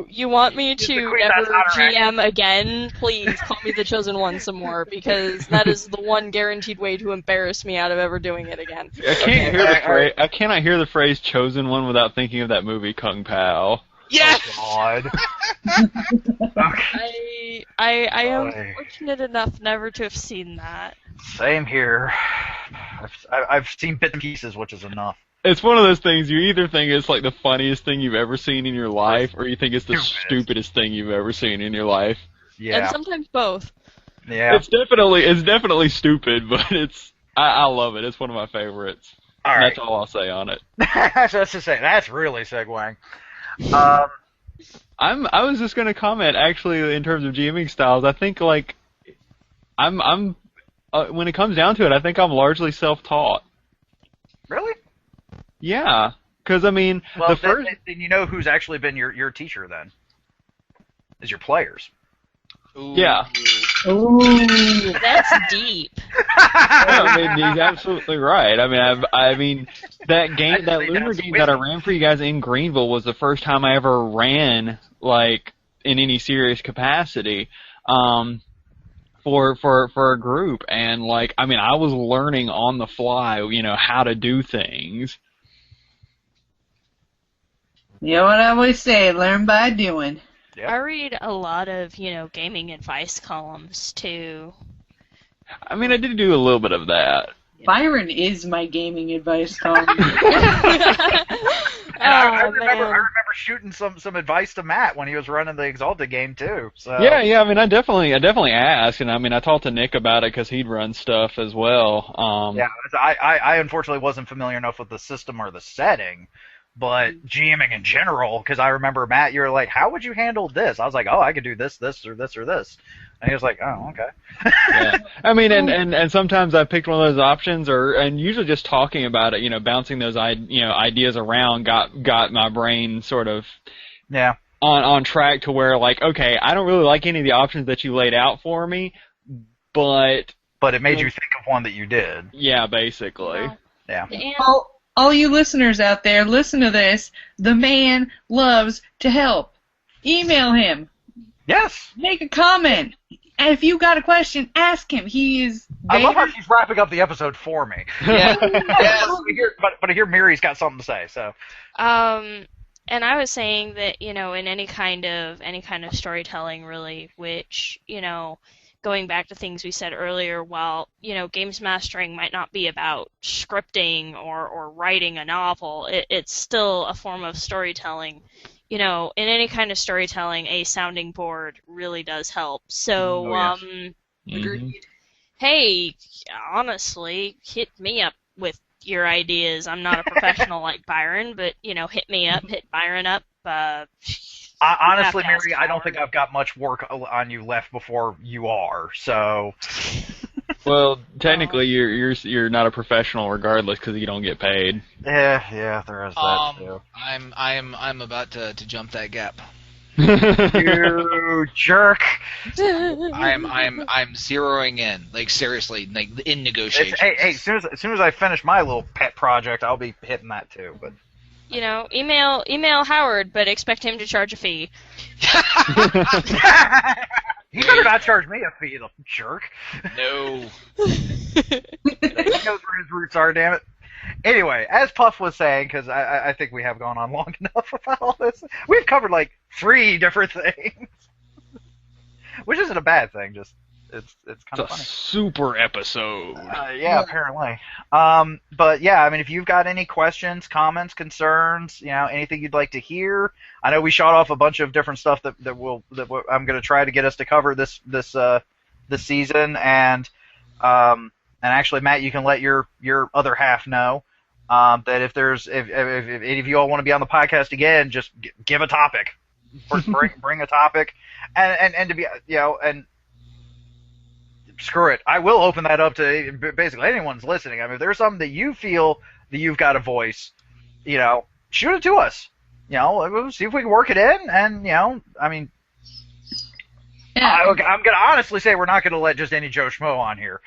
You want me Just the to Queen ever That's Honor GM again? Please call me the Chosen One some more, because that is the one guaranteed way to embarrass me out of ever doing it again. I cannot hear the phrase "chosen one" without thinking of that movie Kung Pao. Yes. Oh, God. I am fortunate enough never to have seen that. Same here. I've seen bits and pieces, which is enough. It's one of those things you either think it's like the funniest thing you've ever seen in your life, or you think it's the stupidest thing you've ever seen in your life. Yeah. And sometimes both. Yeah. It's definitely stupid, but I love it. It's one of my favorites. All right. That's all I'll say on it. That's to say. That's really segueing. I was just gonna comment actually in terms of GMing styles. I think like I'm when it comes down to it, I think I'm largely self-taught. Really? Yeah, because I mean Well, the first. then you know who's actually been your teacher then? Is your players. Ooh. Yeah. Ooh. That's deep. I mean, he's absolutely right. I mean, that game, that Actually, lunar that's game that I wisdom. ran for you guys in Greenville was the first time I ever ran like in any serious capacity, for a group, and like, I mean, I was learning on the fly, you know, how to do things. You know what I always say, learn by doing. Yep. I read a lot of, you know, gaming advice columns too. I mean, I did do a little bit of that. Byron is my gaming advice column. And I Oh, remember man. I remember shooting some advice to Matt when he was running the Exalted game too. So Yeah. I mean, I definitely asked, and I mean, I talked to Nick about it because he'd run stuff as well. Yeah, I unfortunately wasn't familiar enough with the system or the setting, but GMing in general, because I remember, Matt, you were like, how would you handle this? I was like, oh, I could do this, this, or this, or this. And he was like, oh, okay. Yeah. I mean, and sometimes I picked one of those options, and usually just talking about it, bouncing those ideas around got my brain sort of Yeah. on track to where, like, okay, I don't really like any of the options that you laid out for me, but But it made you think of one that you did. yeah, basically. Yeah. And All you listeners out there, listen to this. The man loves to help. Email him. Yes. Make a comment. And if you got a question, ask him. He is there. I love how she's wrapping up the episode for me. Yeah. Yes. But I hear Miri's got something to say. So and I was saying that, in any kind of storytelling, really, which, going back to things we said earlier, while, games mastering might not be about scripting or writing a novel, it's still a form of storytelling. In any kind of storytelling, a sounding board really does help. So, Mhm. hey, honestly, hit me up with your ideas. I'm not a professional like Byron, but, hit me up, hit Byron up. honestly, You have to Miri, ask I don't think I've got much work on you left before you are. So Well, technically, you're not a professional regardless because you don't get paid. yeah, there is that too. I'm about to jump that gap. You jerk. I'm zeroing in, like seriously, like in negotiations. Hey, as soon as I finish my little pet project, I'll be hitting that too. But email Howard, but expect him to charge a fee. He better not charge me a fee, the jerk. No. He knows where his roots are, damn it. Anyway, as Puff was saying, because I think we have gone on long enough about all this, we've covered like 3 different things, which isn't a bad thing. Just it's kind of It's a funny. super episode. Yeah, apparently. But yeah, I mean, if you've got any questions, comments, concerns, anything you'd like to hear, I know we shot off a bunch of different stuff that I'm going to try to get us to cover this season, and actually, Matt, you can let your other half know that if any of you all want to be on the podcast again, just give a topic, bring a topic, and to be and. Screw it. I will open that up to basically anyone's listening. I mean, if there's something that you feel that you've got a voice, shoot it to us. We'll see if we can work it in. And, I mean, I'm going to honestly say we're not going to let just any Joe Schmo on here.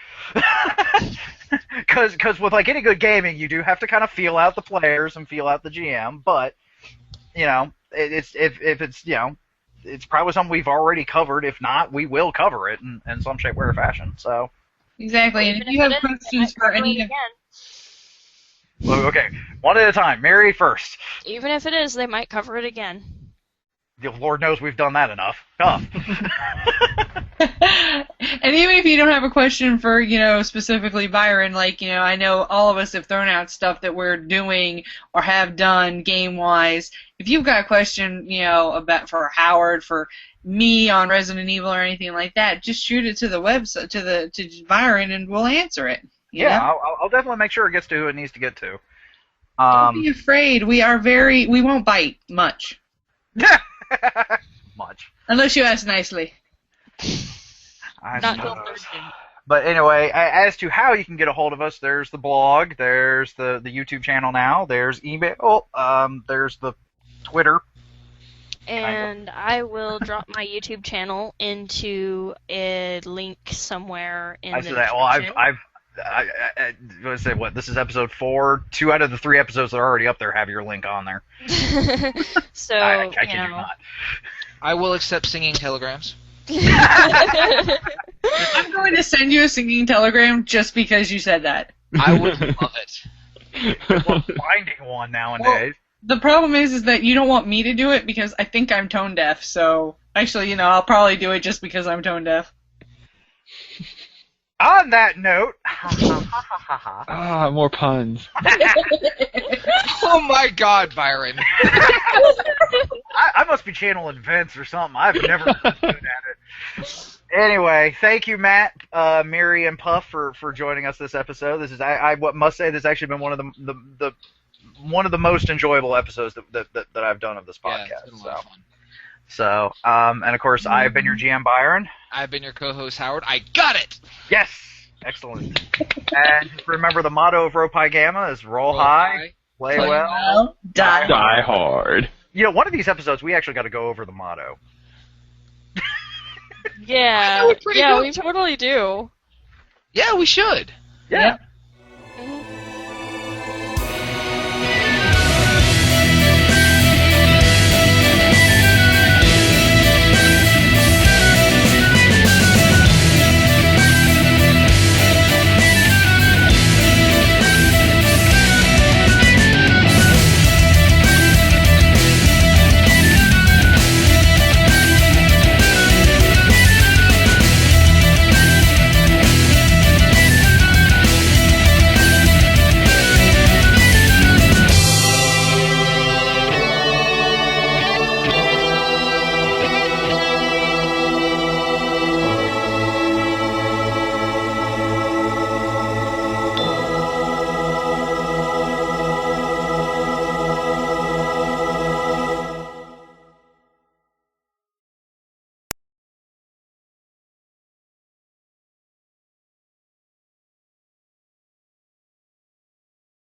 Because with like any good gaming, you do have to kind of feel out the players and feel out the GM. But, it's it's probably something we've already covered. If not, we will cover it in some shape, way, or fashion. So Exactly. And if you have questions for any of well, okay, one at a time. Mary first. Even if it is, they might cover it again. The Lord knows we've done that enough. Tough. And even if you don't have a question for, specifically Byron, like, I know all of us have thrown out stuff that we're doing or have done game-wise. If you've got a question, about for Howard, for me on Resident Evil or anything like that, just shoot it to the website, to Byron, and we'll answer it. Yeah, I'll definitely make sure it gets to who it needs to get to. Don't be afraid. We won't bite much. Much. Unless you ask nicely. I Not suppose. till Thursday. But anyway, as to how you can get a hold of us, there's the blog, there's the YouTube channel now, there's email, there's the Twitter. And I will drop my YouTube channel into a link somewhere in I the said that. Well, I was say what? This is episode 4. 2 out of the 3 episodes that are already up there have your link on there. So, I kid you not. I will accept singing telegrams. I'm going to send you a singing telegram just because you said that. I would love it. Good luck finding one nowadays. The problem is that you don't want me to do it because I think I'm tone deaf. So actually, I'll probably do it just because I'm tone deaf. On that note, More puns. Oh my God, Byron. I must be channeling Vince or something. I've never been good at it. Anyway, thank you, Matt, Miri, and Puff for joining us this episode. This is I must say this has actually been one of the most enjoyable episodes that I've done of this podcast. Yeah, it's been a lot of fun. So, and of course, I've been your GM, Byron. I've been your co-host, Howard. I got it! Yes! Excellent. And just remember the motto of Rho Pi Gamma is roll high, play well, die hard. You know, one of these episodes, we actually got to go over the motto. Yeah, That was pretty good. we totally do. Yeah, we should. Yeah.